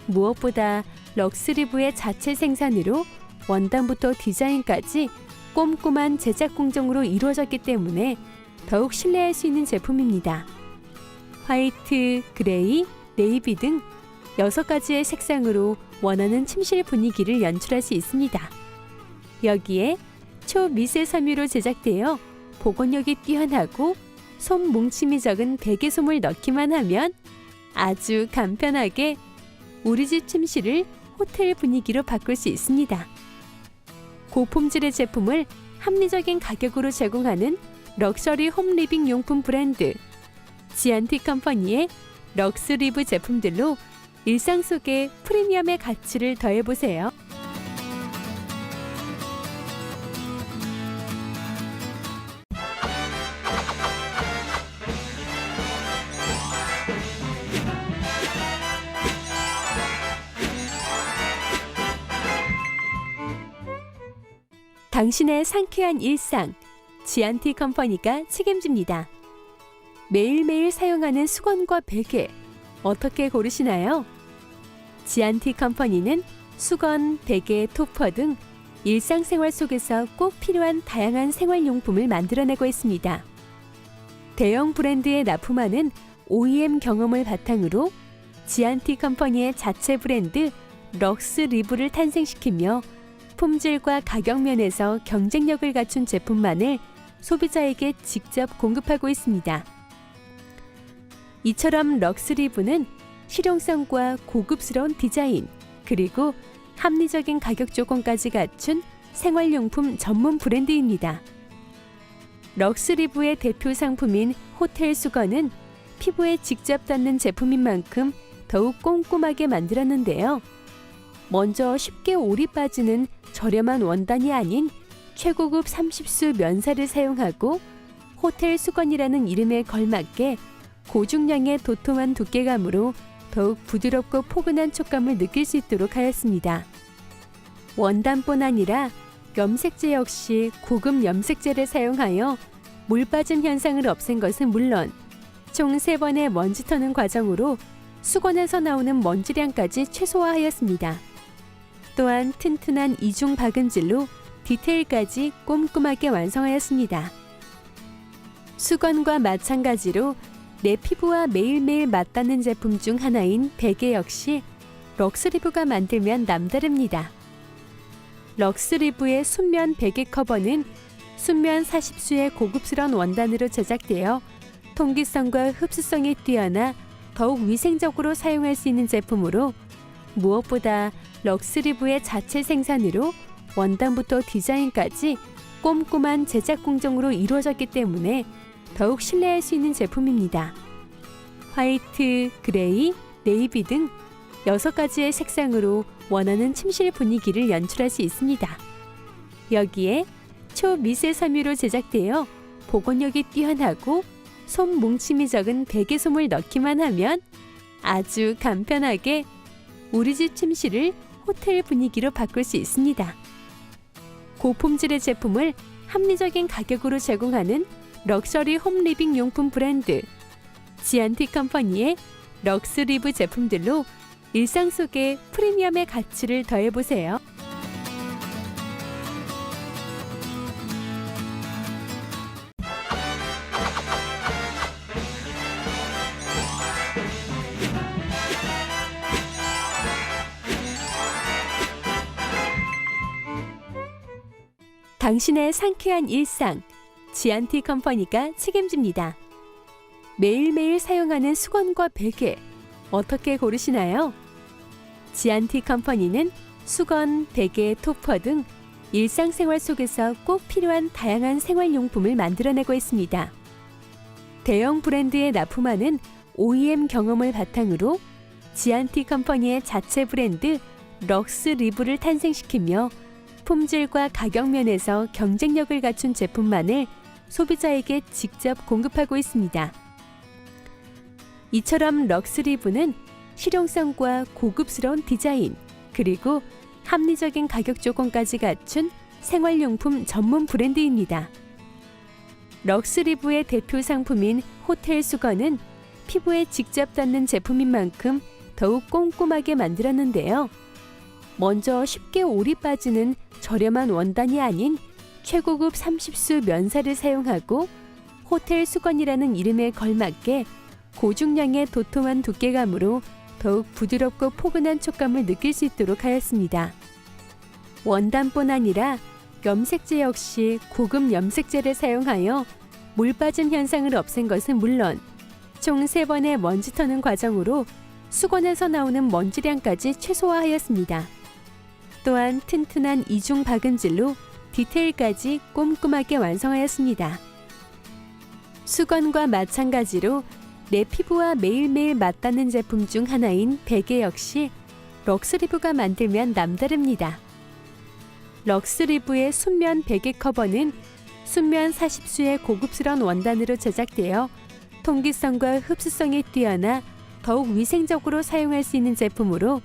무엇보다 럭스리브의 자체 생산으로 원단부터 디자인까지 꼼꼼한 제작 공정으로 이루어졌기 때문에 더욱 신뢰할 수 있는 제품입니다. 화이트, 그레이, 네이비 등 6가지의 색상으로 원하는 침실 분위기를 연출할 수 있습니다. 여기에 초미세 섬유로 제작되어 보건력이 뛰어나고 솜 뭉침이 적은 베개솜을 넣기만 하면 아주 간편하게 우리 집 침실을 호텔 분위기로 바꿀 수 있습니다. 고품질의 제품을 합리적인 가격으로 제공하는 럭셔리 홈 리빙 용품 브랜드 지안티 컴퍼니의 럭스리브 제품들로 일상 속에 프리미엄의 가치를 더해보세요. 당신의 상쾌한 일상, 지안티 컴퍼니가 책임집니다. 매일매일 사용하는 수건과 베개, 어떻게 고르시나요? 지안티 컴퍼니는 수건, 베개, 토퍼 등 일상생활 속에서 꼭 필요한 다양한 생활용품을 만들어내고 있습니다. 대형 브랜드에 납품하는 OEM 경험을 바탕으로 지안티 컴퍼니의 자체 브랜드 럭스리브를 탄생시키며 품질과 가격 면에서 경쟁력을 갖춘 제품만을 소비자에게 직접 공급하고 있습니다. 이처럼 럭스리브는 실용성과 고급스러운 디자인, 그리고 합리적인 가격 조건까지 갖춘 생활용품 전문 브랜드입니다. 럭스리브의 대표 상품인 호텔 수건은 피부에 직접 닿는 제품인 만큼 더욱 꼼꼼하게 만들었는데요. 먼저 쉽게 올이 빠지는 저렴한 원단이 아닌 최고급 30수 면사를 사용하고 호텔 수건이라는 이름에 걸맞게 고중량의 도톰한 두께감으로 더욱 부드럽고 포근한 촉감을 느낄 수 있도록 하였습니다. 원단뿐 아니라 염색제 역시 고급 염색제를 사용하여 물 빠짐 현상을 없앤 것은 물론 총 3번의 먼지 터는 과정으로 수건에서 나오는 먼지량까지 최소화하였습니다. 또한 튼튼한 이중 박음질로 디테일까지 꼼꼼하게 완성하였습니다. 수건과 마찬가지로 내 피부와 매일매일 맞닿는 제품 중 하나인 베개 역시 럭스리브가 만들면 남다릅니다. 럭스리브의 순면 베개 커버는 순면 40수의 고급스러운 원단으로 제작되어 통기성과 흡수성이 뛰어나 더욱 위생적으로 사용할 수 있는 제품으로 무엇보다 럭스리브의 자체 생산으로 원단부터 디자인까지 꼼꼼한 제작 공정으로 이루어졌기 때문에 더욱 신뢰할 수 있는 제품입니다. 화이트, 그레이, 네이비 등 6가지의 색상으로 원하는 침실 분위기를 연출할 수 있습니다. 여기에 초미세 섬유로 제작되어 보건력이 뛰어나고 솜 뭉침이 적은 베개솜을 넣기만 하면 아주 간편하게 우리 집 침실을 호텔 분위기로 바꿀 수 있습니다. 고품질의 제품을 합리적인 가격으로 제공하는 럭셔리 홈리빙 용품 브랜드 지안티 컴퍼니의 럭스리브 제품들로 일상 속에 프리미엄의 가치를 더해보세요. 당신의 상쾌한 일상, 지안티 컴퍼니가 책임집니다. 매일매일 사용하는 수건과 베개, 어떻게 고르시나요? 지안티 컴퍼니는 수건, 베개, 토퍼 등 일상생활 속에서 꼭 필요한 다양한 생활용품을 만들어내고 있습니다. 대형 브랜드에 납품하는 OEM 경험을 바탕으로 지안티 컴퍼니의 자체 브랜드 럭스리브를 탄생시키며 품질과 가격 면에서 경쟁력을 갖춘 제품만을 소비자에게 직접 공급하고 있습니다. 이처럼 럭스리브는 실용성과 고급스러운 디자인, 그리고 합리적인 가격 조건까지 갖춘 생활용품 전문 브랜드입니다. 럭스리브의 대표 상품인 호텔 수건은 피부에 직접 닿는 제품인 만큼 더욱 꼼꼼하게 만들었는데요. 먼저 쉽게 올이 빠지는 저렴한 원단이 아닌 최고급 30수 면사를 사용하고 호텔 수건이라는 이름에 걸맞게 고중량의 도톰한 두께감으로 더욱 부드럽고 포근한 촉감을 느낄 수 있도록 하였습니다. 원단뿐 아니라 염색제 역시 고급 염색제를 사용하여 물 빠짐 현상을 없앤 것은 물론 총 3번의 먼지 터는 과정으로 수건에서 나오는 먼지량까지 최소화하였습니다. 또한 튼튼한 이중 박음질로 디테일까지 꼼꼼하게 완성하였습니다. 수건과 마찬가지로 내 피부와 매일매일 맞닿는 제품 중 하나인 베개 역시 럭스리브가 만들면 남다릅니다. 럭스리브의 순면 베개 커버는 순면 40수의 고급스러운 원단으로 제작되어 통기성과 흡수성이 뛰어나 더욱 위생적으로 사용할 수 있는 제품으로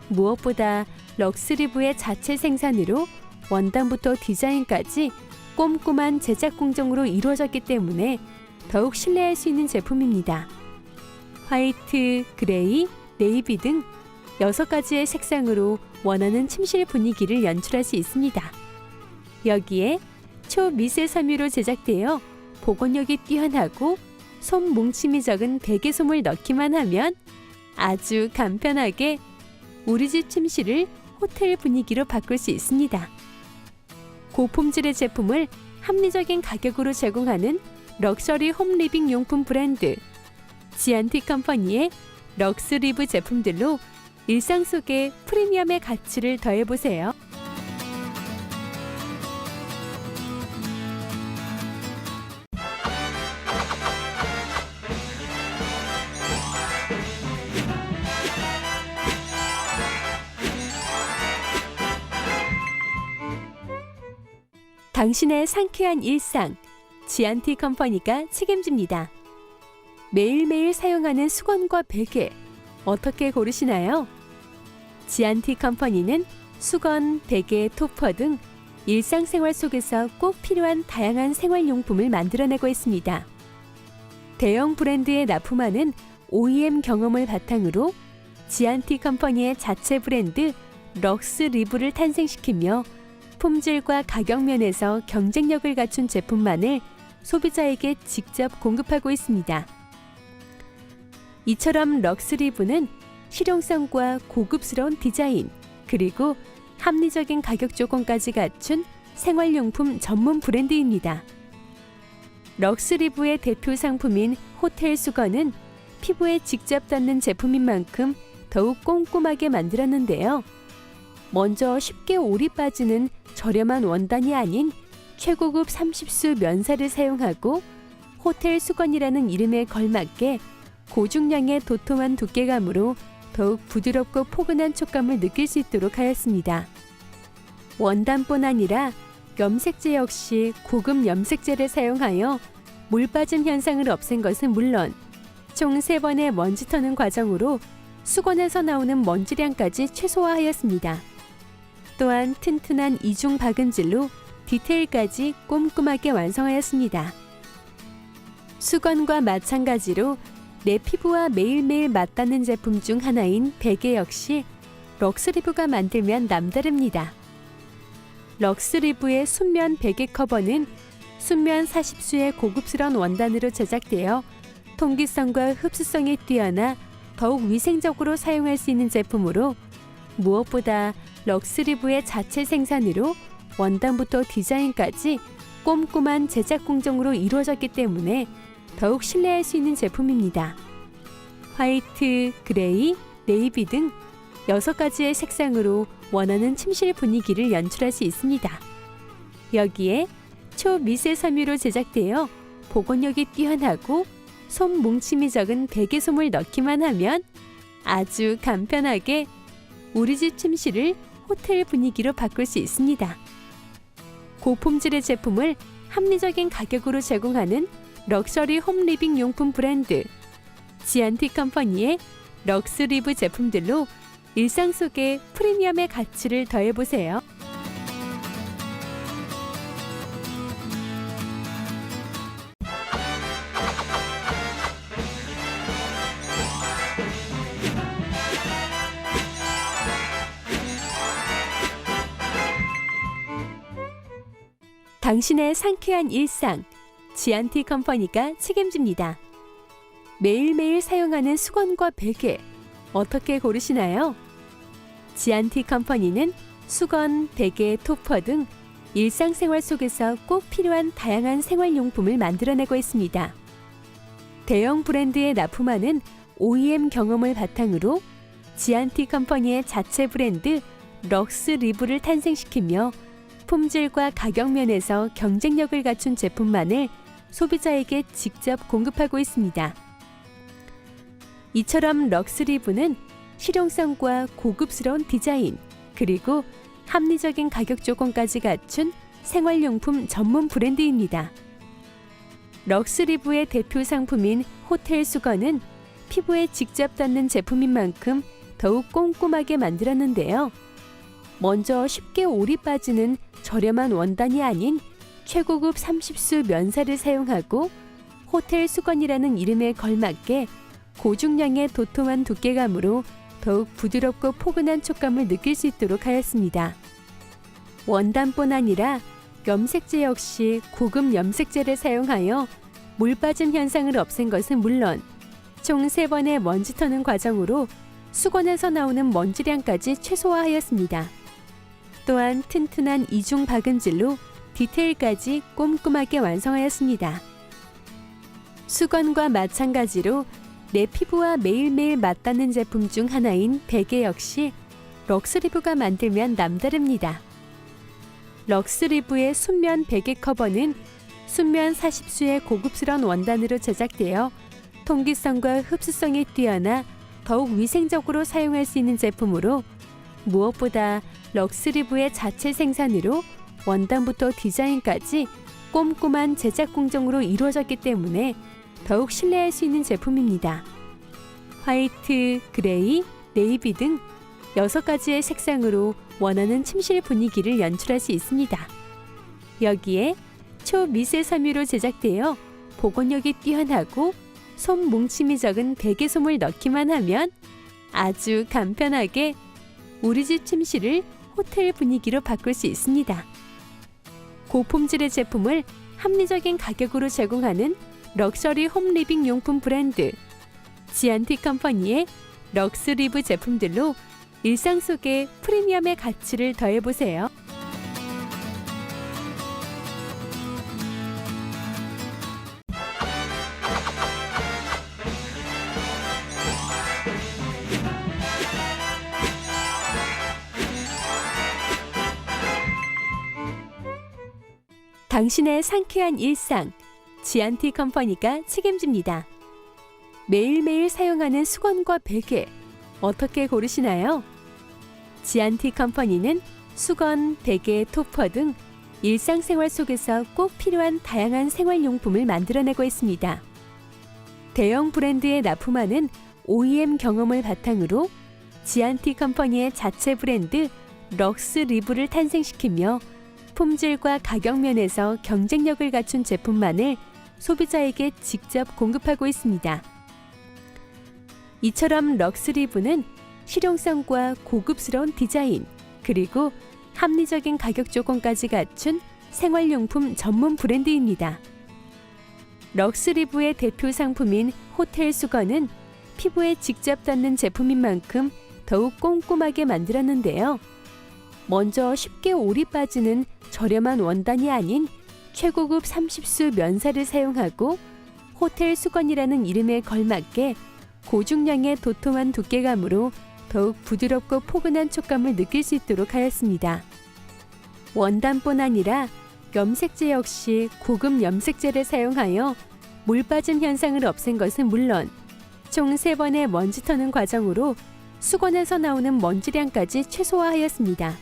무엇보다 럭스리브의 자체 생산으로 원단부터 디자인까지 꼼꼼한 제작 공정으로 이루어졌기 때문에 더욱 신뢰할 수 있는 제품입니다. 화이트, 그레이, 네이비 등 6가지의 색상으로 원하는 침실 분위기를 연출할 수 있습니다. 여기에 초미세 섬유로 제작되어 보건력이 뛰어나고 솜 뭉침이 적은 베개솜을 넣기만 하면 아주 간편하게 우리 집 침실을 호텔 분위기로 바꿀 수 있습니다. 고품질의 제품을 합리적인 가격으로 제공하는 럭셔리 홈리빙 용품 브랜드 지안티 컴퍼니의 럭스리브 제품들로 일상 속에 프리미엄의 가치를 더해보세요. 당신의 상쾌한 일상, 지안티 컴퍼니가 책임집니다. 매일매일 사용하는 수건과 베개, 어떻게 고르시나요? 지안티 컴퍼니는 수건, 베개, 토퍼 등 일상생활 속에서 꼭 필요한 다양한 생활용품을 만들어내고 있습니다. 대형 브랜드에 납품하는 OEM 경험을 바탕으로 지안티 컴퍼니의 자체 브랜드 럭스 리브를 탄생시키며 품질과 가격 면에서 경쟁력을 갖춘 제품만을 소비자에게 직접 공급하고 있습니다. 이처럼 럭스 리브는 실용성과 고급스러운 디자인, 그리고 합리적인 가격 조건까지 갖춘 생활용품 전문 브랜드입니다. 럭스 리브의 대표 상품인 호텔 수건은 피부에 직접 닿는 제품인 만큼 더욱 꼼꼼하게 만들었는데요. 먼저 쉽게 올이 빠지는 저렴한 원단이 아닌 최고급 30수 면사를 사용하고 호텔 수건이라는 이름에 걸맞게 고중량의 도톰한 두께감으로 더욱 부드럽고 포근한 촉감을 느낄 수 있도록 하였습니다. 원단뿐 아니라 염색제 역시 고급 염색제를 사용하여 물 빠짐 현상을 없앤 것은 물론 총 3번의 먼지 터는 과정으로 수건에서 나오는 먼지량까지 최소화하였습니다. 또한 튼튼한 이중 박음질로 디테일까지 꼼꼼하게 완성하였습니다. 수건과 마찬가지로 내 피부와 매일매일 맞닿는 제품 중 하나인 베개 역시 럭스리브가 만들면 남다릅니다. 럭스리브의 순면 베개 커버는 순면 40수의 고급스러운 원단으로 제작되어 통기성과 흡수성이 뛰어나 더욱 위생적으로 사용할 수 있는 제품으로 무엇보다 럭스리브의 자체 생산으로 원단부터 디자인까지 꼼꼼한 제작 공정으로 이루어졌기 때문에 더욱 신뢰할 수 있는 제품입니다. 화이트, 그레이, 네이비 등 6가지의 색상으로 원하는 침실 분위기를 연출할 수 있습니다. 여기에 초미세 섬유로 제작되어 보건력이 뛰어나고 솜 뭉침이 적은 베개솜을 넣기만 하면 아주 간편하게 우리 집 침실을 호텔 분위기로 바꿀 수 있습니다. 고품질의 제품을 합리적인 가격으로 제공하는 럭셔리 홈 리빙 용품 브랜드 지안티 컴퍼니의 럭스리브 제품들로 일상 속에 프리미엄의 가치를 더해보세요. 당신의 상쾌한 일상, 지안티 컴퍼니가 책임집니다. 매일매일 사용하는 수건과 베개, 어떻게 고르시나요? 지안티 컴퍼니는 수건, 베개, 토퍼 등 일상생활 속에서 꼭 필요한 다양한 생활용품을 만들어내고 있습니다. 대형 브랜드에 납품하는 OEM 경험을 바탕으로 지안티 컴퍼니의 자체 브랜드 럭스 리브를 탄생시키며 품질과 가격 면에서 경쟁력을 갖춘 제품만을 소비자에게 직접 공급하고 있습니다. 이처럼 럭스리브는 실용성과 고급스러운 디자인, 그리고 합리적인 가격 조건까지 갖춘 생활용품 전문 브랜드입니다. 럭스리브의 대표 상품인 호텔 수건은 피부에 직접 닿는 제품인 만큼 더욱 꼼꼼하게 만들었는데요. 먼저 쉽게 올이 빠지는 저렴한 원단이 아닌 최고급 30수 면사를 사용하고 호텔 수건이라는 이름에 걸맞게 고중량의 도톰한 두께감으로 더욱 부드럽고 포근한 촉감을 느낄 수 있도록 하였습니다. 원단뿐 아니라 염색제 역시 고급 염색제를 사용하여 물 빠짐 현상을 없앤 것은 물론 총 3번의 먼지 터는 과정으로 수건에서 나오는 먼지량까지 최소화하였습니다. 또한 튼튼한 이중 박음질로 디테일까지 꼼꼼하게 완성하였습니다. 수건과 마찬가지로 내 피부와 매일매일 맞닿는 제품 중 하나인 베개 역시 럭스리브가 만들면 남다릅니다. 럭스리브의 순면 베개 커버는 순면 40수의 고급스러운 원단으로 제작되어 통기성과 흡수성이 뛰어나 더욱 위생적으로 사용할 수 있는 제품으로 무엇보다 럭스리브의 자체 생산으로 원단부터 디자인까지 꼼꼼한 제작 공정으로 이루어졌기 때문에 더욱 신뢰할 수 있는 제품입니다. 화이트, 그레이, 네이비 등 6가지의 색상으로 원하는 침실 분위기를 연출할 수 있습니다. 여기에 초미세 섬유로 제작되어 보건력이 뛰어나고 솜 뭉침이 적은 베개솜을 넣기만 하면 아주 간편하게 우리 집 침실을 호텔 분위기로 바꿀 수 있습니다. 고품질의 제품을 합리적인 가격으로 제공하는 럭셔리 홈 리빙 용품 브랜드 지안티 컴퍼니의 럭스리브 제품들로 일상 속에 프리미엄의 가치를 더해보세요. 당신의 상쾌한 일상, 지안티 컴퍼니가 책임집니다. 매일매일 사용하는 수건과 베개, 어떻게 고르시나요? 지안티 컴퍼니는 수건, 베개, 토퍼 등 일상생활 속에서 꼭 필요한 다양한 생활용품을 만들어내고 있습니다. 대형 브랜드에 납품하는 OEM 경험을 바탕으로 지안티 컴퍼니의 자체 브랜드 럭스리브를 탄생시키며 품질과 가격 면에서 경쟁력을 갖춘 제품만을 소비자에게 직접 공급하고 있습니다. 이처럼 럭스리브는 실용성과 고급스러운 디자인, 그리고 합리적인 가격 조건까지 갖춘 생활용품 전문 브랜드입니다. 럭스리브의 대표 상품인 호텔 수건은 피부에 직접 닿는 제품인 만큼 더욱 꼼꼼하게 만들었는데요. 먼저 쉽게 올이 빠지는 저렴한 원단이 아닌 최고급 30수 면사를 사용하고 호텔 수건이라는 이름에 걸맞게 고중량의 도톰한 두께감으로 더욱 부드럽고 포근한 촉감을 느낄 수 있도록 하였습니다. 원단뿐 아니라 염색제 역시 고급 염색제를 사용하여 물 빠짐 현상을 없앤 것은 물론 총 3번의 먼지 터는 과정으로 수건에서 나오는 먼지량까지 최소화하였습니다.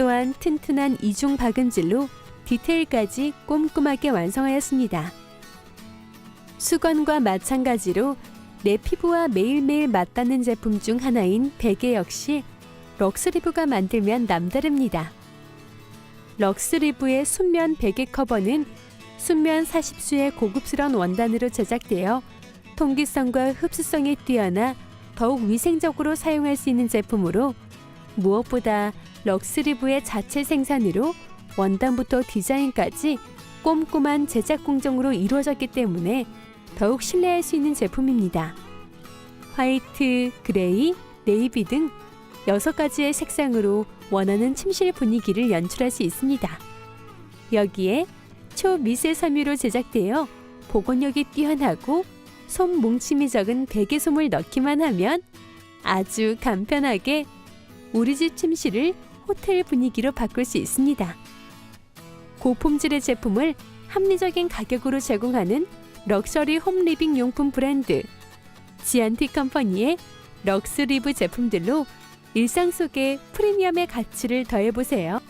또한 튼튼한 이중 박음질로 디테일까지 꼼꼼하게 완성하였습니다. 수건과 마찬가지로 내 피부와 매일매일 맞닿는 제품 중 하나인 베개 역시 럭스리브가 만들면 남다릅니다. 럭스리브의 순면 베개 커버는 순면 40수의 고급스러운 원단으로 제작되어 통기성과 흡수성이 뛰어나 더욱 위생적으로 사용할 수 있는 제품으로 무엇보다 럭스리브의 자체 생산으로 원단부터 디자인까지 꼼꼼한 제작 공정으로 이루어졌기 때문에 더욱 신뢰할 수 있는 제품입니다. 화이트, 그레이, 네이비 등 6가지의 색상으로 원하는 침실 분위기를 연출할 수 있습니다. 여기에 초미세 섬유로 제작되어 보건력이 뛰어나고 솜 뭉침이 적은 베개솜을 넣기만 하면 아주 간편하게 우리 집 침실을 호텔 분위기로 바꿀 수 있습니다. 고품질의 제품을 합리적인 가격으로 제공하는 럭셔리 홈 리빙 용품 브랜드 지안티 컴퍼니의 럭스리브 제품들로 일상 속에 프리미엄의 가치를 더해보세요.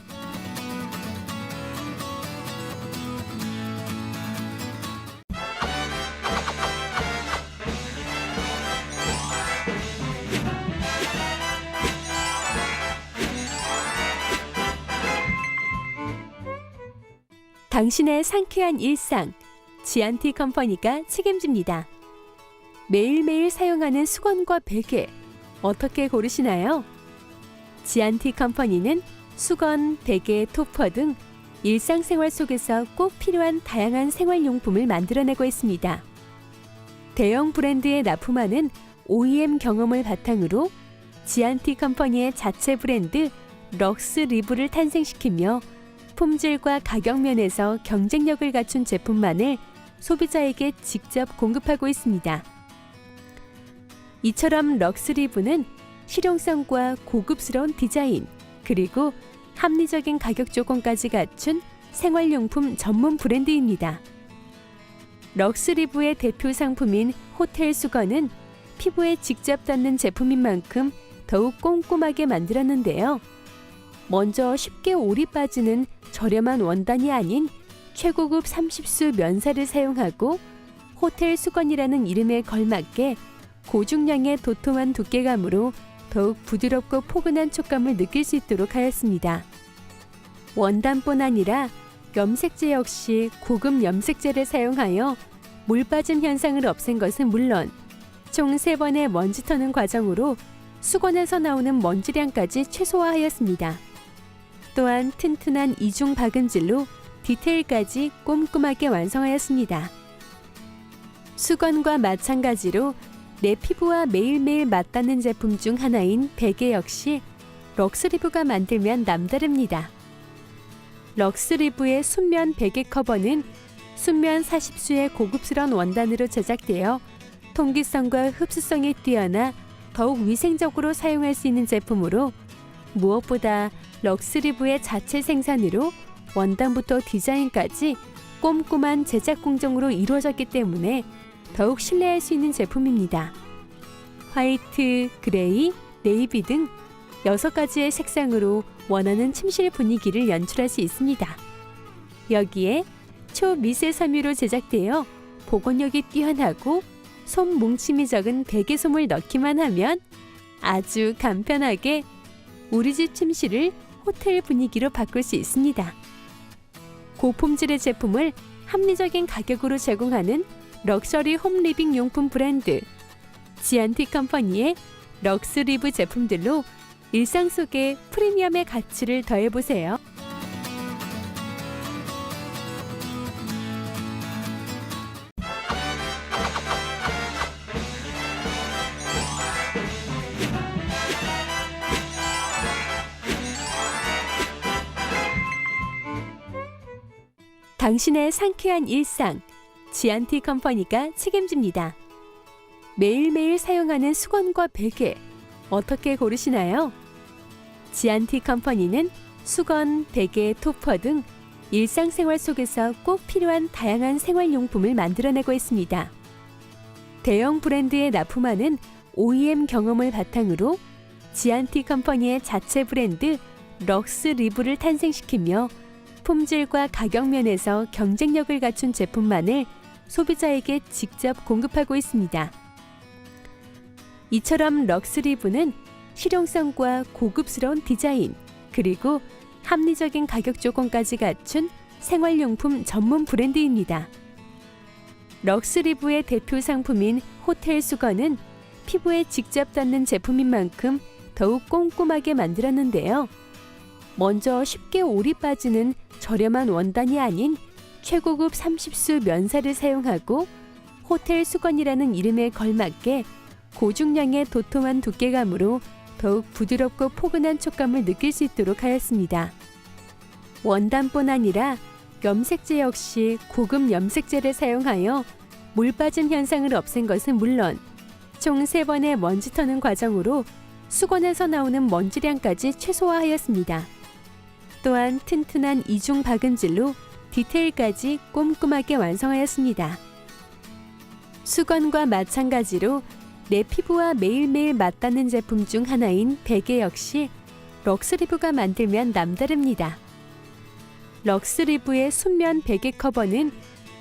당신의 상쾌한 일상, 지안티 컴퍼니가 책임집니다. 매일매일 사용하는 수건과 베개, 어떻게 고르시나요? 지안티 컴퍼니는 수건, 베개, 토퍼 등 일상생활 속에서 꼭 필요한 다양한 생활용품을 만들어내고 있습니다. 대형 브랜드에 납품하는 OEM 경험을 바탕으로 지안티 컴퍼니의 자체 브랜드 럭스리브를 탄생시키며 품질과 가격 면에서 경쟁력을 갖춘 제품만을 소비자에게 직접 공급하고 있습니다. 이처럼 럭스리브는 실용성과 고급스러운 디자인, 그리고 합리적인 가격 조건까지 갖춘 생활용품 전문 브랜드입니다. 럭스리브의 대표 상품인 호텔 수건은 피부에 직접 닿는 제품인 만큼 더욱 꼼꼼하게 만들었는데요. 먼저 쉽게 올이 빠지는 저렴한 원단이 아닌 최고급 30수 면사를 사용하고 호텔 수건이라는 이름에 걸맞게 고중량의 도톰한 두께감으로 더욱 부드럽고 포근한 촉감을 느낄 수 있도록 하였습니다. 원단뿐 아니라 염색제 역시 고급 염색제를 사용하여 물 빠짐 현상을 없앤 것은 물론 총 3번의 먼지 터는 과정으로 수건에서 나오는 먼지량까지 최소화하였습니다. 또한 튼튼한 이중 박음질로 디테일까지 꼼꼼하게 완성하였습니다. 수건과 마찬가지로 내 피부와 매일매일 맞닿는 제품 중 하나인 베개 역시 럭스리브가 만들면 남다릅니다. 럭스리브의 순면 베개 커버는 순면 40수의 고급스러운 원단으로 제작되어 통기성과 흡수성이 뛰어나 더욱 위생적으로 사용할 수 있는 제품으로 무엇보다 럭스리브의 자체 생산으로 원단부터 디자인까지 꼼꼼한 제작 공정으로 이루어졌기 때문에 더욱 신뢰할 수 있는 제품입니다. 화이트, 그레이, 네이비 등 6가지의 색상으로 원하는 침실 분위기를 연출할 수 있습니다. 여기에 초미세 섬유로 제작되어 보건력이 뛰어나고 솜 뭉침이 적은 베개솜을 넣기만 하면 아주 간편하게 우리 집 침실을 호텔 분위기로 바꿀 수 있습니다. 고품질의 제품을 합리적인 가격으로 제공하는 럭셔리 홈리빙 용품 브랜드 지안티 컴퍼니의 럭스리브 제품들로 일상 속에 프리미엄의 가치를 더해보세요. 당신의 상쾌한 일상, 지안티 컴퍼니가 책임집니다. 매일매일 사용하는 수건과 베개, 어떻게 고르시나요? 지안티 컴퍼니는 수건, 베개, 토퍼 등 일상생활 속에서 꼭 필요한 다양한 생활용품을 만들어내고 있습니다. 대형 브랜드에 납품하는 OEM 경험을 바탕으로 지안티 컴퍼니의 자체 브랜드 럭스리브를 탄생시키며 품질과 가격 면에서 경쟁력을 갖춘 제품만을 소비자에게 직접 공급하고 있습니다. 이처럼 럭스리브는 실용성과 고급스러운 디자인, 그리고 합리적인 가격 조건까지 갖춘 생활용품 전문 브랜드입니다. 럭스리브의 대표 상품인 호텔 수건은 피부에 직접 닿는 제품인 만큼 더욱 꼼꼼하게 만들었는데요. 먼저 쉽게 올이 빠지는 저렴한 원단이 아닌 최고급 30수 면사를 사용하고 호텔 수건이라는 이름에 걸맞게 고중량의 도톰한 두께감으로 더욱 부드럽고 포근한 촉감을 느낄 수 있도록 하였습니다. 원단뿐 아니라 염색제 역시 고급 염색제를 사용하여 물 빠짐 현상을 없앤 것은 물론 총 3번의 먼지 터는 과정으로 수건에서 나오는 먼지량까지 최소화하였습니다. 또한 튼튼한 이중 박음질로 디테일까지 꼼꼼하게 완성하였습니다. 수건과 마찬가지로 내 피부와 매일매일 맞닿는 제품 중 하나인 베개 역시 럭스리브가 만들면 남다릅니다. 럭스리브의 순면 베개 커버는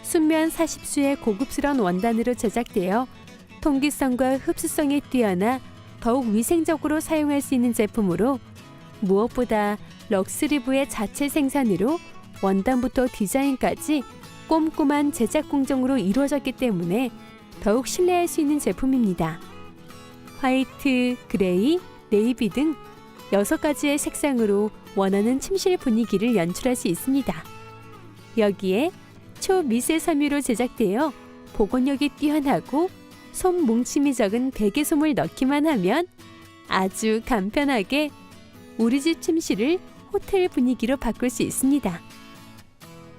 순면 40수의 고급스러운 원단으로 제작되어 통기성과 흡수성이 뛰어나 더욱 위생적으로 사용할 수 있는 제품으로 무엇보다 럭스리브의 자체 생산으로 원단부터 디자인까지 꼼꼼한 제작 공정으로 이루어졌기 때문에 더욱 신뢰할 수 있는 제품입니다. 화이트, 그레이, 네이비 등 6가지의 색상으로 원하는 침실 분위기를 연출할 수 있습니다. 여기에 초미세 섬유로 제작되어 보건력이 뛰어나고 솜 뭉침이 적은 베개솜을 넣기만 하면 아주 간편하게 우리 집 침실을 호텔 분위기로 바꿀 수 있습니다.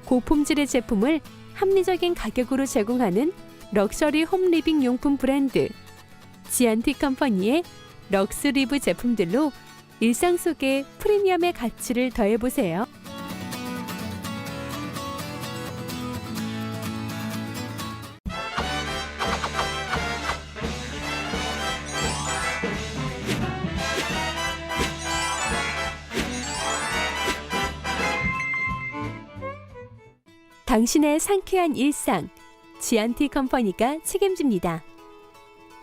고품질의 제품을 합리적인 가격으로 제공하는 럭셔리 홈리빙 용품 브랜드 지안티 컴퍼니의 럭스리브 제품들로 일상 속에 프리미엄의 가치를 더해보세요. 당신의 상쾌한 일상, 지안티 컴퍼니가 책임집니다.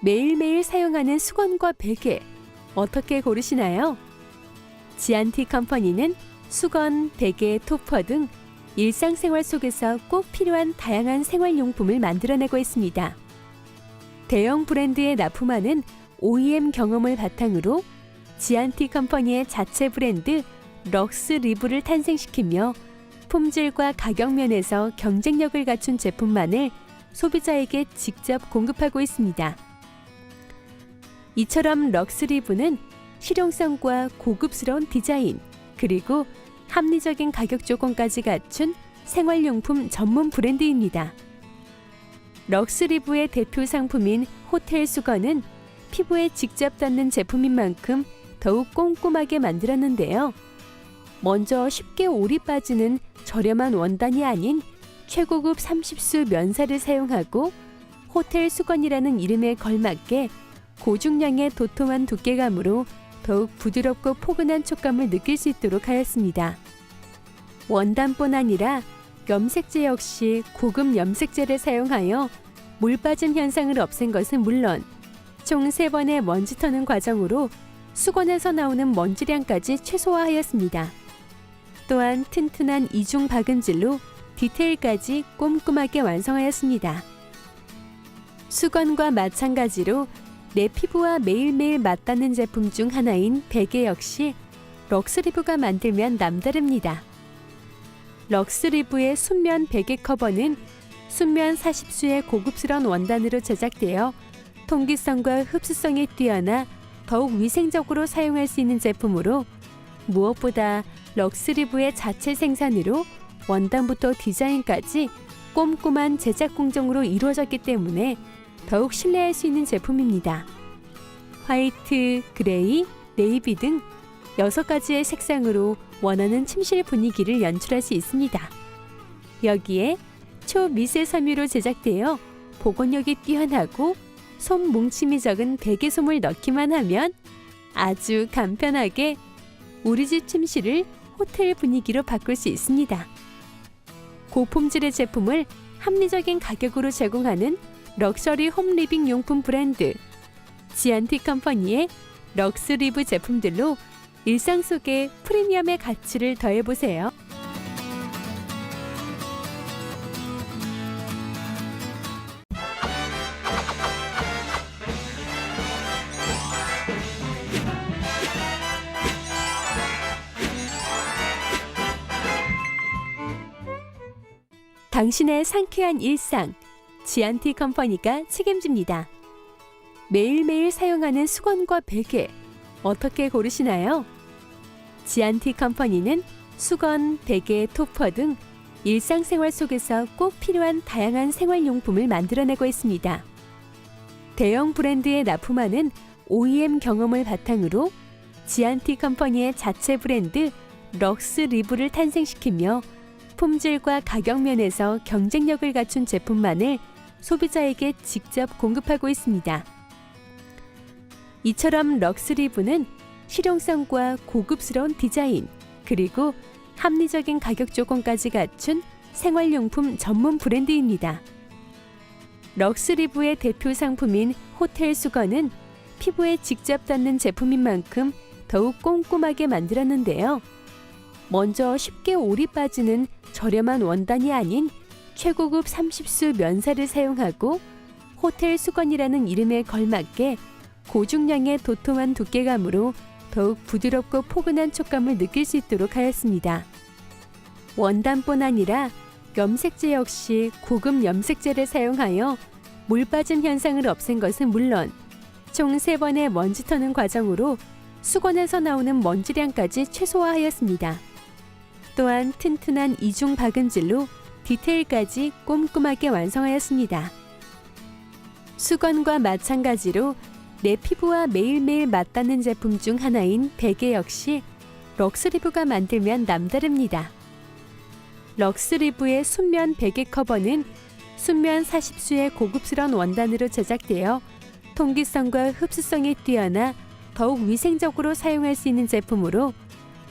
매일매일 사용하는 수건과 베개, 어떻게 고르시나요? 지안티 컴퍼니는 수건, 베개, 토퍼 등 일상생활 속에서 꼭 필요한 다양한 생활용품을 만들어내고 있습니다. 대형 브랜드에 납품하는 OEM 경험을 바탕으로 지안티 컴퍼니의 자체 브랜드 럭스 리브를 탄생시키며 품질과 가격 면에서 경쟁력을 갖춘 제품만을 소비자에게 직접 공급하고 있습니다. 이처럼 럭스 리브는 실용성과 고급스러운 디자인, 그리고 합리적인 가격 조건까지 갖춘 생활용품 전문 브랜드입니다. 럭스 리브의 대표 상품인 호텔 수건은 피부에 직접 닿는 제품인 만큼 더욱 꼼꼼하게 만들었는데요. 먼저 쉽게 올이 빠지는 저렴한 원단이 아닌 최고급 30수 면사를 사용하고 호텔 수건이라는 이름에 걸맞게 고중량의 도톰한 두께감으로 더욱 부드럽고 포근한 촉감을 느낄 수 있도록 하였습니다. 원단뿐 아니라 염색제 역시 고급 염색제를 사용하여 물 빠짐 현상을 없앤 것은 물론 총 3번의 먼지 터는 과정으로 수건에서 나오는 먼지량까지 최소화하였습니다. 또한 튼튼한 이중 박음질로 디테일까지 꼼꼼하게 완성하였습니다. 수건과 마찬가지로 내 피부와 매일매일 맞닿는 제품 중 하나인 베개 역시 럭스리브가 만들면 남다릅니다. 럭스리브의 순면 베개 커버는 순면 40수의 고급스러운 원단으로 제작되어 통기성과 흡수성이 뛰어나 더욱 위생적으로 사용할 수 있는 제품으로 무엇보다 럭스리브의 자체 생산으로 원단부터 디자인까지 꼼꼼한 제작 공정으로 이루어졌기 때문에 더욱 신뢰할 수 있는 제품입니다. 화이트, 그레이, 네이비 등 6가지의 색상으로 원하는 침실 분위기를 연출할 수 있습니다. 여기에 초미세 섬유로 제작되어 보건력이 뛰어나고 솜 뭉침이 적은 베개솜을 넣기만 하면 아주 간편하게 우리 집 침실을 호텔 분위기로 바꿀 수 있습니다. 고품질의 제품을 합리적인 가격으로 제공하는 럭셔리 홈 리빙 용품 브랜드 지안티 컴퍼니의 럭스 리브 제품들로 일상 속에 프리미엄의 가치를 더해보세요. 당신의 상쾌한 일상, 지안티 컴퍼니가 책임집니다. 매일매일 사용하는 수건과 베개, 어떻게 고르시나요? 지안티 컴퍼니는 수건, 베개, 토퍼 등 일상생활 속에서 꼭 필요한 다양한 생활용품을 만들어내고 있습니다. 대형 브랜드에 납품하는 OEM 경험을 바탕으로 지안티 컴퍼니의 자체 브랜드 럭스 리브를 탄생시키며 품질과 가격 면에서 경쟁력을 갖춘 제품만을 소비자에게 직접 공급하고 있습니다. 이처럼 럭스 리브는 실용성과 고급스러운 디자인, 그리고 합리적인 가격 조건까지 갖춘 생활용품 전문 브랜드입니다. 럭스 리브의 대표 상품인 호텔 수건은 피부에 직접 닿는 제품인 만큼 더욱 꼼꼼하게 만들었는데요. 먼저 쉽게 올이 빠지는 저렴한 원단이 아닌 최고급 30수 면사를 사용하고 호텔 수건이라는 이름에 걸맞게 고중량의 도톰한 두께감으로 더욱 부드럽고 포근한 촉감을 느낄 수 있도록 하였습니다. 원단뿐 아니라 염색제 역시 고급 염색제를 사용하여 물 빠짐 현상을 없앤 것은 물론 총 3번의 먼지 터는 과정으로 수건에서 나오는 먼지량까지 최소화하였습니다. 또한 튼튼한 이중 박음질로 디테일까지 꼼꼼하게 완성하였습니다. 수건과 마찬가지로 내 피부와 매일매일 맞닿는 제품 중 하나인 베개 역시 럭스리브가 만들면 남다릅니다. 럭스리브의 순면 베개 커버는 순면 40수의 고급스러운 원단으로 제작되어 통기성과 흡수성이 뛰어나 더욱 위생적으로 사용할 수 있는 제품으로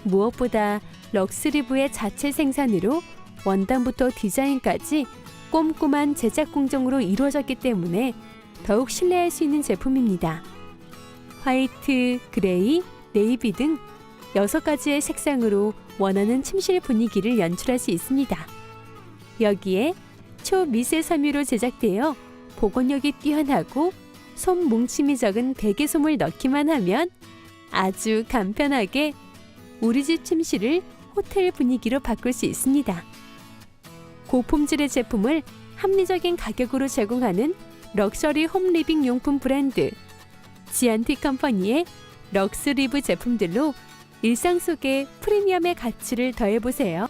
무엇보다 럭스리브의 자체 생산으로 원단부터 디자인까지 꼼꼼한 제작 공정으로 이루어졌기 때문에 더욱 신뢰할 수 있는 제품입니다. 화이트, 그레이, 네이비 등 6가지의 색상으로 원하는 침실 분위기를 연출할 수 있습니다. 여기에 초미세 섬유로 제작되어 보건력이 뛰어나고 솜 뭉침이 적은 베개솜을 넣기만 하면 아주 간편하게 우리 집 침실을 호텔 분위기로 바꿀 수 있습니다. 고품질의 제품을 합리적인 가격으로 제공하는 럭셔리 홈 리빙 용품 브랜드 지안티 컴퍼니의 럭스리브 제품들로 일상 속에 프리미엄의 가치를 더해보세요.